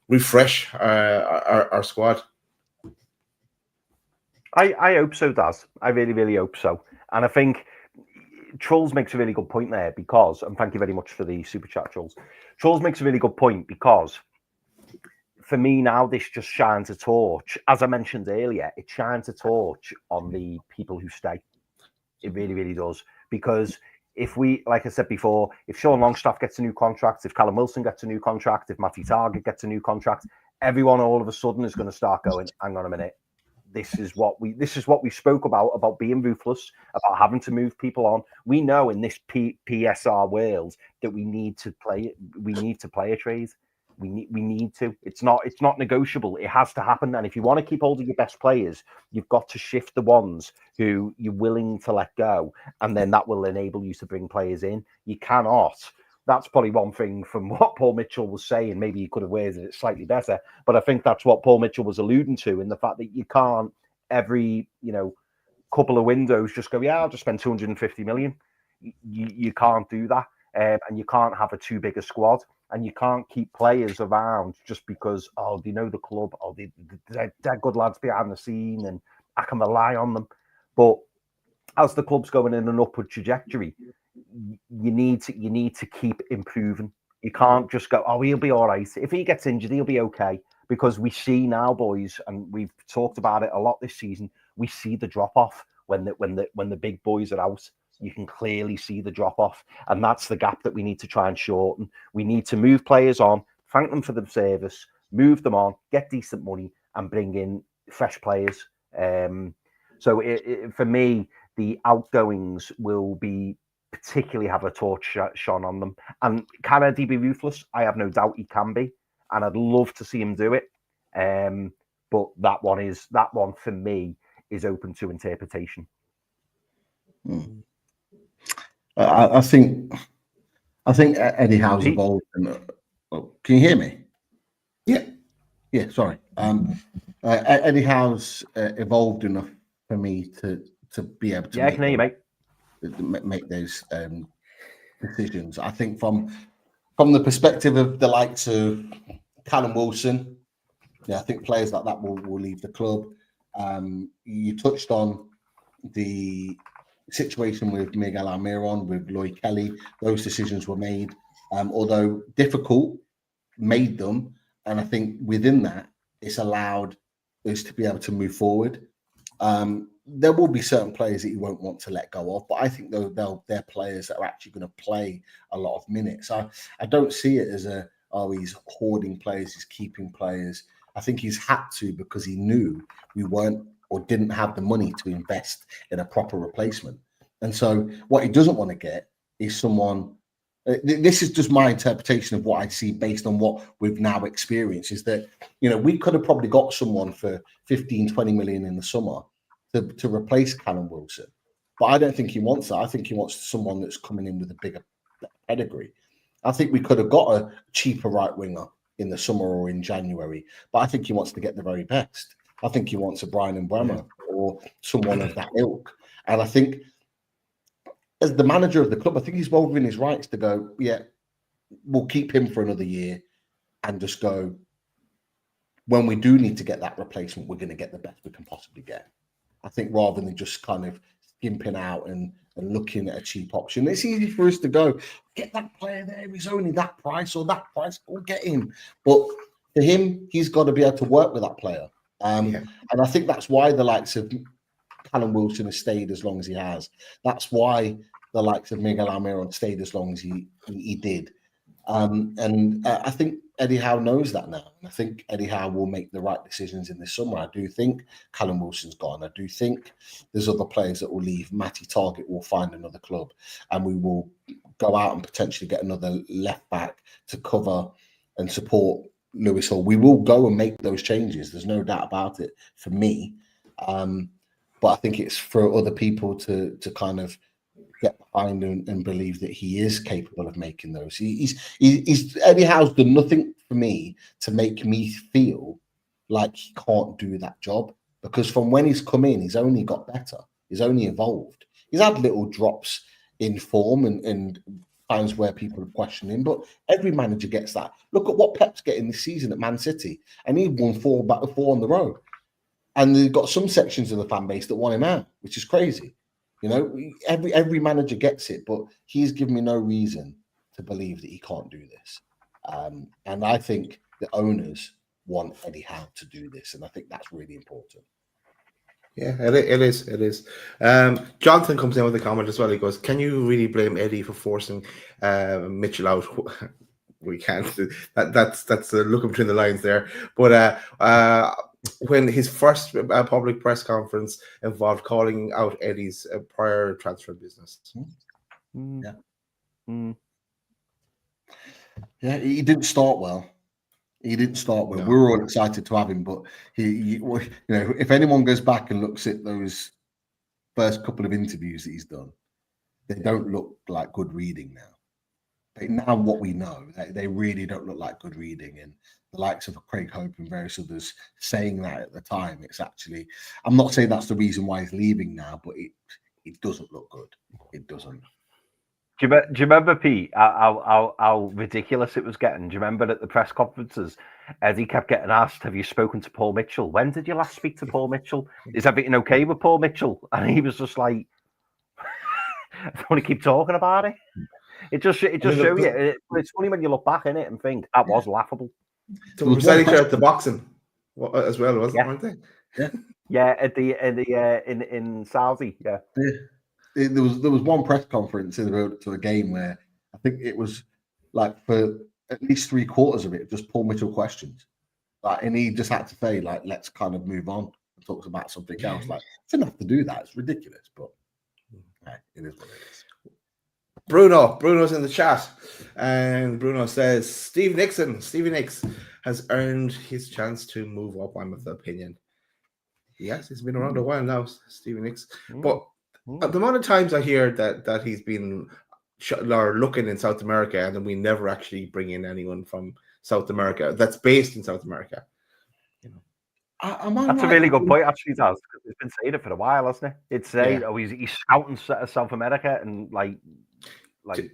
refresh our squad? I hope so, Daz. I really, really hope so. And I think Trolls makes a really good point there because, and thank you very much for the super chat, Trolls. Trolls makes a really good point because for me now, this just shines a torch. As I mentioned earlier, it shines a torch on the people who stay. It really, really does. Because if we, like I said before, if Sean Longstaff gets a new contract, if Callum Wilson gets a new contract, if Matty Target gets a new contract, everyone all of a sudden is going to start going, hang on a minute. This is what we spoke about being ruthless, about having to move people on. We know in this PSR world that we need to play a trade. We need to. It's not negotiable. It has to happen. And if you want to keep hold of your best players, you've got to shift the ones who you're willing to let go, and then that will enable you to bring players in. You cannot. That's probably one thing from what Paul Mitchell was saying. Maybe he could have worded it slightly better, but I think that's what Paul Mitchell was alluding to, in the fact that you can't every couple of windows just go, yeah, I'll just spend 250 million. You can't do that, and you can't have a too big a squad, and you can't keep players around just because they know the club, or they're good lads behind the scene, and I can rely on them. But as the club's going in an upward trajectory, you need to keep improving. You can't just go, he'll be all right. If he gets injured, he'll be okay. Because we see now, boys, and we've talked about it a lot this season, we see the drop off when the big boys are out. You can clearly see the drop off, and that's the gap that we need to try and shorten. We need to move players on, thank them for the service, move them on, get decent money, and bring in fresh players. So for me, the outgoings will be particularly have a torch shone on them. And can Eddie be ruthless? I have no doubt he can be, and I'd love to see him do it. But that one for me is open to interpretation. I think Eddie Howe's evolved. Can you hear me? Yeah. Sorry. Eddie Howe's evolved enough for me to be able to. Yeah, I can hear you, mate. Make those decisions. I think from the perspective of the likes of Callum Wilson, I think players like that will leave the club. You touched on the situation with Miguel Almiron, with Lloyd Kelly. Those decisions were made, although difficult, made them, and I think within that, it's allowed us to be able to move forward. There will be certain players that you won't want to let go of, but I think they're players that are actually going to play a lot of minutes. I don't see it as he's hoarding players, he's keeping players. I think he's had to, because he knew we weren't or didn't have the money to invest in a proper replacement. And so what he doesn't want to get is someone. This is just my interpretation of what I see based on what we've now experienced, is that, we could have probably got someone for 15, 20 million in the summer to replace Callum Wilson. But I don't think he wants that. I think he wants someone that's coming in with a bigger pedigree. I think we could have got a cheaper right winger in the summer or in January, but I think he wants to get the very best. I think he wants a Brian Mbeumo or someone of that ilk. And I think as the manager of the club, I think he's well within his rights to go, yeah, we'll keep him for another year and just go, when we do need to get that replacement, we're going to get the best we can possibly get. I think rather than just kind of skimping out and looking at a cheap option, it's easy for us to go, get that player there, he's only that price or that price, we'll get him. But for him, he's got to be able to work with that player. And I think that's why the likes of Callum Wilson has stayed as long as he has. That's why the likes of Miguel Almiron stayed as long as he did. I think Eddie Howe knows that now. I think Eddie Howe will make the right decisions in this summer. I do think Callum Wilson's gone. I do think there's other players that will leave. Matty Targett will find another club, and we will go out and potentially get another left back to cover and support Lewis Hall. We will go and make those changes. There's no doubt about it for me. But I think it's for other people to kind of get behind and believe that he is capable of making those. He's Eddie Howe's done nothing for me to make me feel like he can't do that job, because from when he's come in, he's only got better. He's only evolved. He's had little drops in form and times where people are questioning, but every manager gets that. Look at what Pep's getting this season at Man City, and he won four on the row. And they've got some sections of the fan base that want him out, which is crazy. You know, every manager gets it, but he's given me no reason to believe that he can't do this. And I think the owners want Eddie Howe to do this, and I think that's really important. Yeah, it is. It is. Jonathan comes in with a comment as well. He goes, "Can you really blame Eddie for forcing Mitchell out?" We can't. That's looking between the lines there. But when his first public press conference involved calling out Eddie's prior transfer business. Yeah, he didn't start well. No. We were all excited to have him, but he if anyone goes back and looks at those first couple of interviews that he's done, they don't look like good reading now. But now what we know, they really don't look like good reading. And the likes of Craig Hope and various others saying that at the time, it's actually, I'm not saying that's the reason why he's leaving now, but it doesn't look good. It doesn't. Do you remember, Pete, how ridiculous it was getting? Do you remember at the press conferences, Eddie kept getting asked, have you spoken to Paul Mitchell? When did you last speak to Paul Mitchell? Is everything okay with Paul Mitchell? And he was just like, I don't want to keep talking about it. It just shows you. It's funny when you look back in it and think that was laughable. So was that at the boxing as well, wasn't it? Weren't they? Yeah, in Saudi, yeah. There was one press conference in the road to a game where I think it was like for at least 3/4 of it just Paul Mitchell questions, and he just had to say like, let's kind of move on and talk about something else. Like, didn't have to do that. It's ridiculous, but it is what it is. Bruno's in the chat, and Bruno says Stevie Nicks has earned his chance to move up. I'm of the opinion. Yes, he's been around a while now, Stevie Nicks. But the amount of times I hear that he's been looking in South America, and then we never actually bring in anyone from South America that's based in South America. You know, that's a really good point, actually, Daz, because he's been saying it for a while, hasn't it? It's saying, he's scouting South America, and like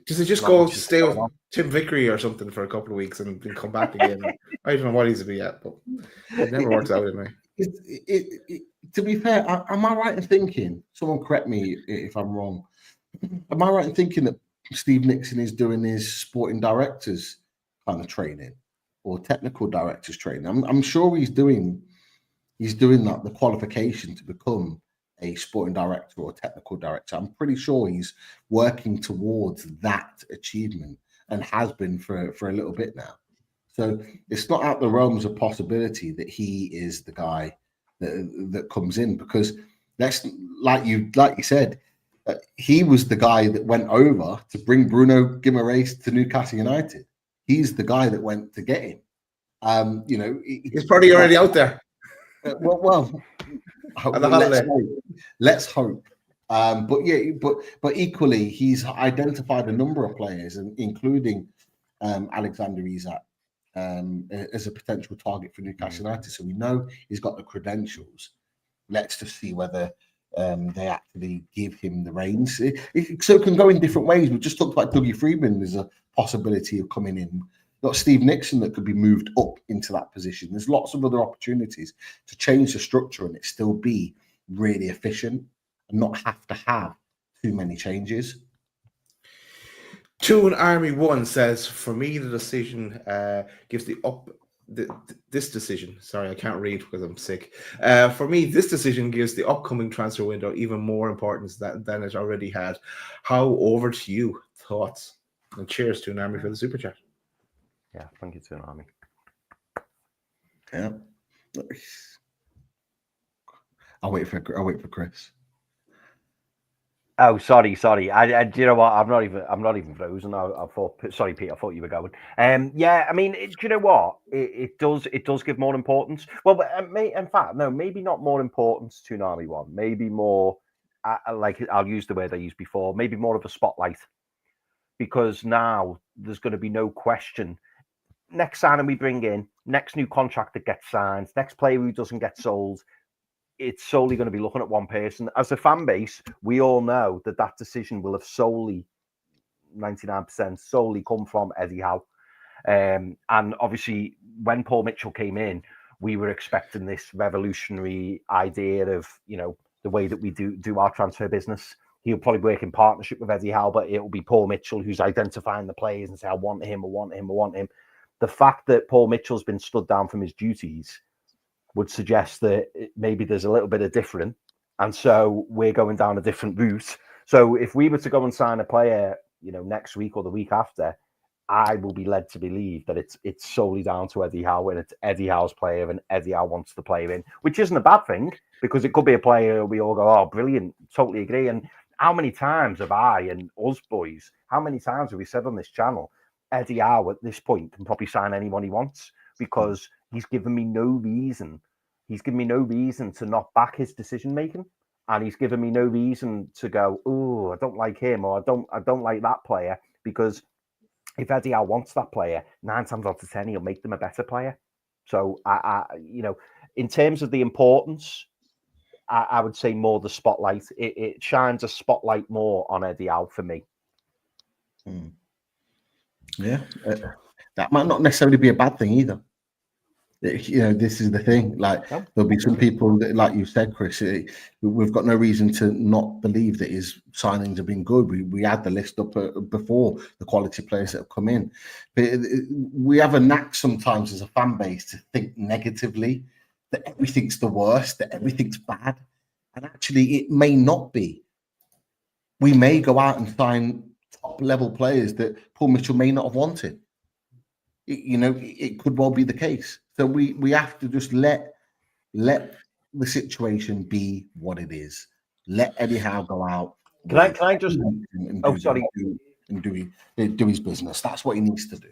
does he just go stay with Tim Vickery or something for a couple of weeks and then come back again? I don't know what he's be at, but it never works out in me. To be fair, am I right in thinking? Someone correct me if I'm wrong. Am I right in thinking that Steve Nixon is doing his sporting directors kind of training or technical directors training? I'm sure he's doing that, the qualification to become a sporting director or technical director. I'm pretty sure he's working towards that achievement and has been for a little bit now. So it's not out the realms of possibility that he is the guy that comes in, because that's like you said, he was the guy that went over to bring Bruno Guimaraes to Newcastle United. He's the guy that went to get him. He's probably already out there. Let's hope. But equally, he's identified a number of players, including Alexander Isak, as a potential target for Newcastle United. So we know he's got the credentials. Let's just see whether they actually give him the reins. So it can go in different ways. We just talked about Dougie Freedman. There's a possibility of coming in. You've got Steve Nixon that could be moved up into that position. There's lots of other opportunities to change the structure and it still be really efficient and not have to have too many changes. Two in Army 1 says, for me, the decision gives this decision. Sorry, I can't read because I'm sick. For me, this decision gives the upcoming transfer window even more importance than it already had. How over to you? Thoughts? And cheers to an Army for the super chat. Yeah, thank you to an Army. Yeah. I'll wait for Chris. Oh, sorry. I do you know what? I'm not even frozen. I thought. Sorry, Pete. I thought you were going. Yeah. I mean, do you know what? It does give more importance. Well, in fact, no. Maybe not more importance to an Army 1. Maybe more. Like I'll use the word I used before. Maybe more of a spotlight, because now there's going to be no question. Next signing we bring in, next new contract that gets signed, next player who doesn't get sold. It's solely going to be looking at one person. As a fan base, we all know that decision will have solely, 99% solely come from Eddie Howe. And obviously, when Paul Mitchell came in, we were expecting this revolutionary idea of, the way that we do our transfer business. He'll probably work in partnership with Eddie Howe, but it'll be Paul Mitchell who's identifying the players and say, I want him. The fact that Paul Mitchell's been stood down from his duties would suggest that maybe there's a little bit of different. And so we're going down a different route. So if we were to go and sign a player, next week or the week after, I will be led to believe that it's solely down to Eddie Howe and it's Eddie Howe's player and Eddie Howe wants the player in, which isn't a bad thing because it could be a player we all go, oh, brilliant, totally agree. And how many times have I and us boys, how many times have we said on this channel, Eddie Howe at this point can probably sign anyone he wants because he's given me no reason. He's given me no reason to not back his decision making, and he's given me no reason to go, oh, I don't like him or I don't like that player, because if Eddie Howe wants that player, 9 times out of 10 he'll make them a better player. So I in terms of the importance, I would say more the spotlight. It shines a spotlight more on Eddie Howe for me. Yeah, that might not necessarily be a bad thing either. This is the thing. Like, there'll be some people that, like you said, Chris, we've got no reason to not believe that his signings have been good. We had the list up before the quality players that have come in. But we have a knack sometimes as a fan base to think negatively, that everything's the worst, that everything's bad. And actually, it may not be. We may go out and sign top-level players that Paul Mitchell may not have wanted. It could well be the case. So we have to just let the situation be what it is. Let Eddie Howe go out. Can I just? Do his business. That's what he needs to do.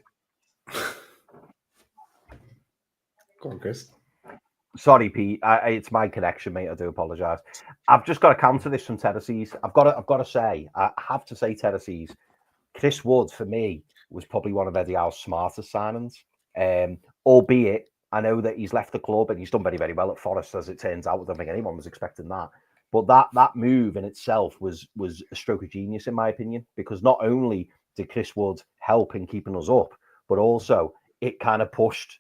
Go on, Chris. Sorry, Pete. It's my connection, mate. I do apologise. I've just got to counter this from Terraces. I've got to say, I have to say, Terraces. Chris Wood for me was probably one of Eddie Howe's smartest signings. Albeit, I know that he's left the club and he's done very, very well at Forest, as it turns out. I don't think anyone was expecting that. But that move in itself was a stroke of genius, in my opinion, because not only did Chris Wood help in keeping us up, but also it kind of pushed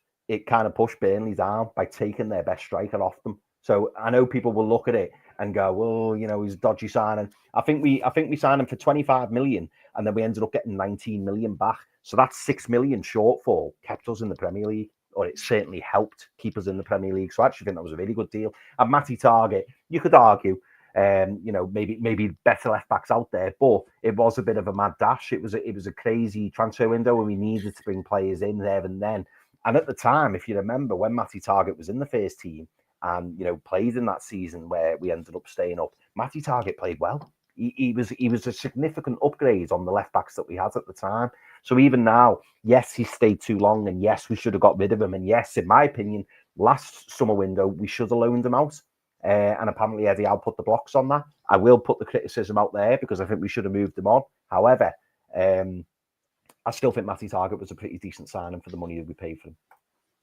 Burnley down by taking their best striker off them. So I know people will look at it and go, well, he's a dodgy signing. I think we signed him for 25 million and then we ended up getting 19 million back. So that 6 million shortfall kept us in the Premier League, or it certainly helped keep us in the Premier League. So I actually think that was a really good deal. And Matty Targett, you could argue, maybe better left backs out there, but it was a bit of a mad dash. It was a crazy transfer window and we needed to bring players in there and then. And at the time, if you remember, when Matty Targett was in the first team and played in that season where we ended up staying up, Matty Targett played well. He was a significant upgrade on the left backs that we had at the time. So even now, yes, he stayed too long, and yes, we should have got rid of him. And yes, in my opinion, last summer window we should have loaned him out. And apparently Eddie Howe put the blocks on that. I will put the criticism out there because I think we should have moved him on. However, I still think Matty Targett was a pretty decent signing for the money that we paid for him.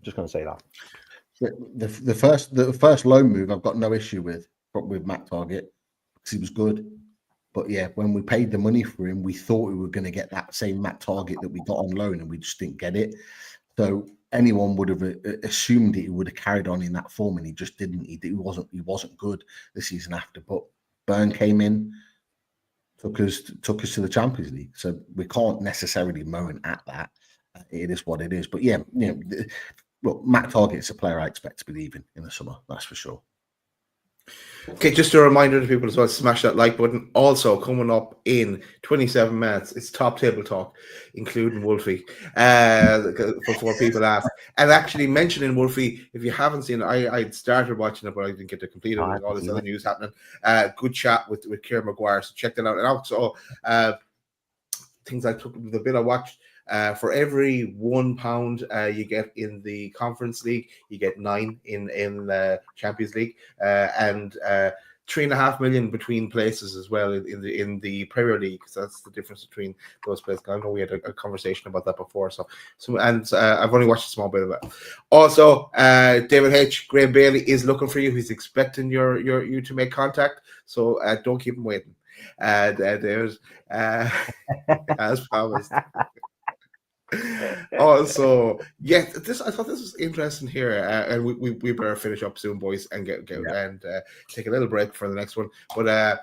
Just going to say that. The first loan move I've got no issue with Matt Targett. because he was good. But yeah, when we paid the money for him, we thought we were going to get that same Matt Target that we got on loan, and we just didn't get it. So anyone would have assumed that he would have carried on in that form, and he just didn't. He wasn't good the season after. But Byrne came in, took us to the Champions League. So we can't necessarily moan at that. It is what it is. But yeah, well, Matt Target's a player I expect to be leaving in the summer. That's for sure. Okay, just a reminder to people as well, smash that like button. Also, coming up in 27 minutes, it's top table talk, including Wolfie, before people ask. And actually mentioning Wolfie, if you haven't seen it, I started watching it, but I didn't get to complete it with all this other news happening. Good chat with Kieran Maguire, so check that out. And also, things I took, the bit I watched, for every £1 you get in the Conference League, you get 9 in the Champions League, and 3.5 million between places as well in the Premier League. So that's the difference between those places. I know we had a conversation about that before. So I've only watched a small bit of it. Also, David H. Graham Bailey is looking for you. He's expecting you to make contact. So don't keep him waiting. There's as promised. Also, yeah, I thought this was interesting here, and we better finish up soon, boys, and get and take a little break for the next one. But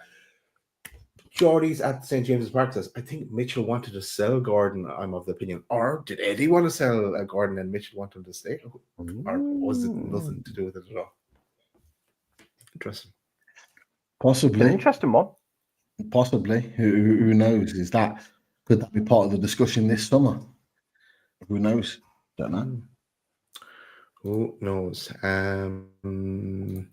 Geordie's at St James's Park says, I think Mitchell wanted to sell Gordon. I'm of the opinion, or did Eddie want to sell Gordon and Mitchell want him to stay, or was it nothing to do with it at all? Interesting. Possibly. An interesting one. Possibly. Who knows? Could that be part of the discussion this summer? Who knows? Don't know. Who knows? You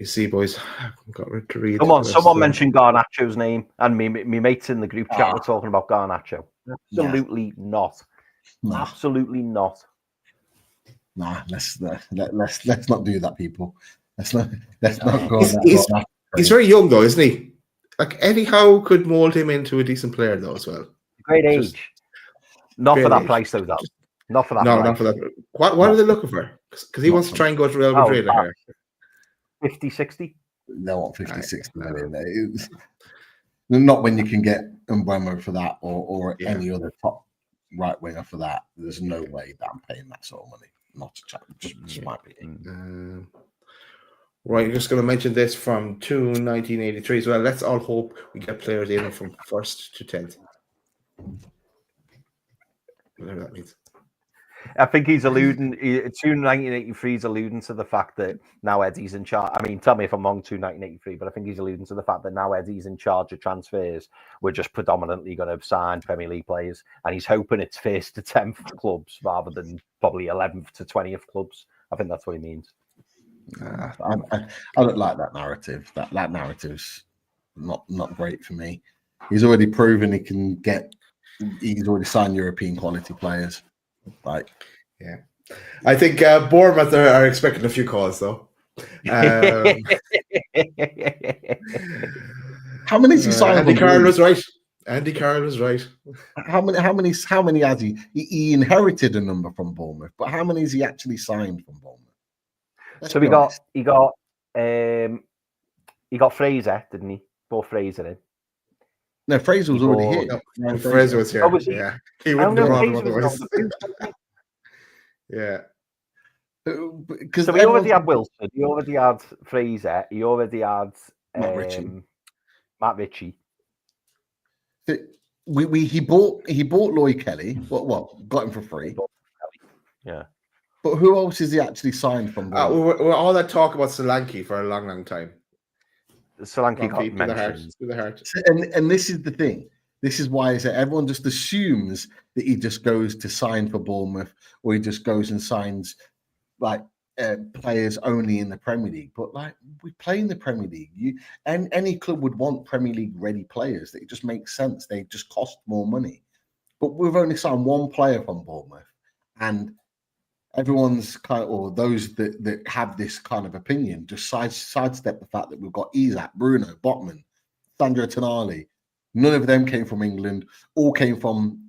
see, boys, I've got to read. Come on, someone mentioned Garnacho's name, and me mates in the group chat were talking about Garnacho. Absolutely not. Nah. Absolutely not. Nah, let's not do that, people. Let's not go. He's very young though, isn't he? Like Eddie Howe could mold him into a decent player though as well. Great age. Not for that price though. Not for that. No, not for that. What are they looking for? Because he wants to try and go to Real Madrid. 50, 60? They want 50, 60 million. Not when you can get Mbeumo for that or any other top right winger for that. There's no way that I'm paying that sort of money. Not a chance. Just might be. Right, I'm just going to mention this from 1983 as well. Let's all hope we get players in from 1st to 10th. Whatever that means. I think he's alluding, 1983 is alluding to the fact that now Eddie's in charge. I mean, tell me if I'm wrong, 1983, but I think he's alluding to the fact that now Eddie's in charge of transfers. We're just predominantly going to sign Premier League players, and he's hoping it's 1st to 10th clubs rather than probably 11th to 20th clubs. I think that's what he means. I don't like that narrative. That narrative's not great for me. He's already proven he can get. He's already signed European quality players. Like, yeah, I think Bournemouth are expecting a few calls though. How many has he signed? Andy Carroll was right. Andy Carroll was right. How many has he? He inherited a number from Bournemouth, but how many has he actually signed from Bournemouth? So he got Fraser, didn't he? Brought Fraser in. No, Fraser was already here. No, Fraser was here. Oh, was he? Yeah, he wouldn't be wrong otherwise. Yeah. So he already had Wilson. He already had Fraser. He already had Matt Ritchie. He bought Lloyd Kelly. What? Got him for free. Yeah. But who else is he actually signed from? We're all that talk about Solanke for a long time. Solanke got mentioned. With the heart. And this is the thing. This is why everyone just assumes that he just goes to sign for Bournemouth, or he just goes and signs like players only in the Premier League. But like, we play in the Premier League. And any club would want Premier League ready players. It just makes sense. They just cost more money. But we've only signed one player from Bournemouth, and everyone's or those that have this kind of opinion just sidestep the fact that we've got Isak, Bruno, Botman, Sandro Tonali. None of them came from England. All came from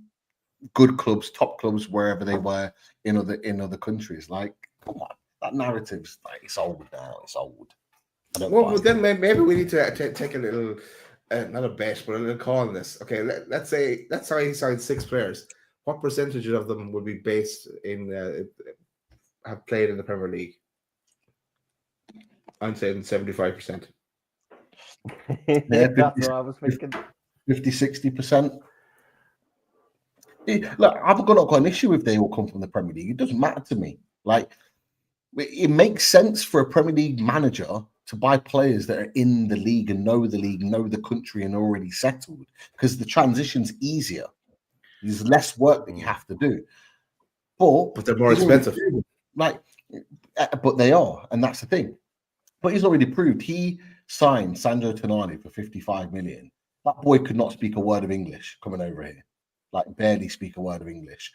good clubs, top clubs, wherever they were in other countries. Like, come on, that narrative's like, it's old now. It's old. Well, then maybe we need to take a little, not a bet, but a little call on this. Okay, let's say he signed 6 players. What percentage of them would be based in have played in the Premier League? I'm saying 75%. That's what I was thinking. 50-60%. Look, I've not got an issue if they all come from the Premier League. It doesn't matter to me. Like, it makes sense for a Premier League manager to buy players that are in the league, know the country, and already settled, because the transition's easier. There's less work that you have to do. But they're more expensive. But they are, and that's the thing. But he's already proved. He signed Sandro Tonali for 55 million. That boy could not speak a word of English coming over here, like barely speak a word of English.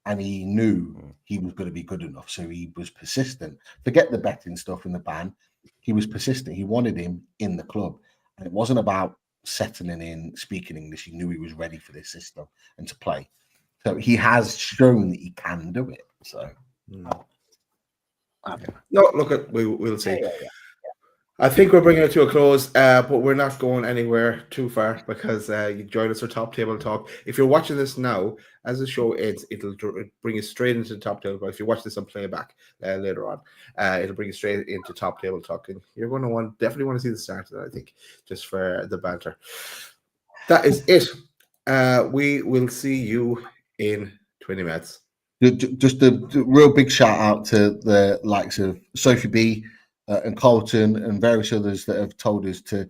And he knew he was going to be good enough, so he was persistent. Forget the betting stuff in the ban. He was persistent. He wanted him in the club. And it wasn't about settling in, speaking English. He knew he was ready for this system and to play. So he has shown that he can do it. So, no, look, we'll see. Yeah. I think we're bringing it to a close, but we're not going anywhere too far, because you join us for Top Table Talk. If you're watching this now, as the show ends, it'll bring you straight into the Top Table. But if you watch this on playback later on, it'll bring you straight into Top Table Talk. And you're going to definitely want to see the start of that, I think, just for the banter. That is it. We will see you in 20 minutes. Just a real big shout out to the likes of Sophie B, and Colton and various others that have told us to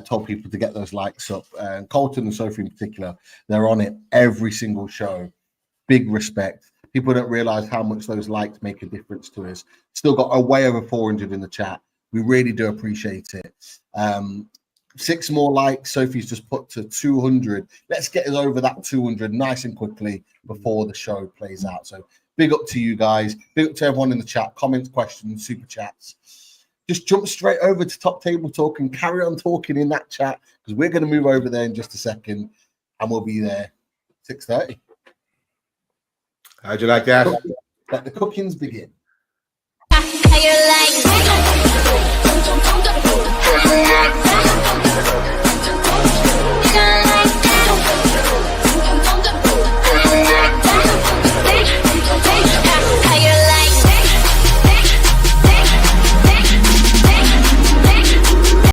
told people to get those likes up. And Colton and Sophie in particular, they're on it every single show. Big respect. People don't realize how much those likes make a difference to us. Still got a way over 400 in the chat. We really do appreciate it. 6 more likes. Sophie's just put to 200. Let's get us over that 200 nice and quickly before the show plays out. So big up to you guys. Big up to everyone in the chat. Comments, questions, super chats. Just jump straight over to Top Table Talk and carry on talking in that chat, because we're going to move over there in just a second, and we'll be there 6:30. How'd you like that? Let the cookings begin. How you like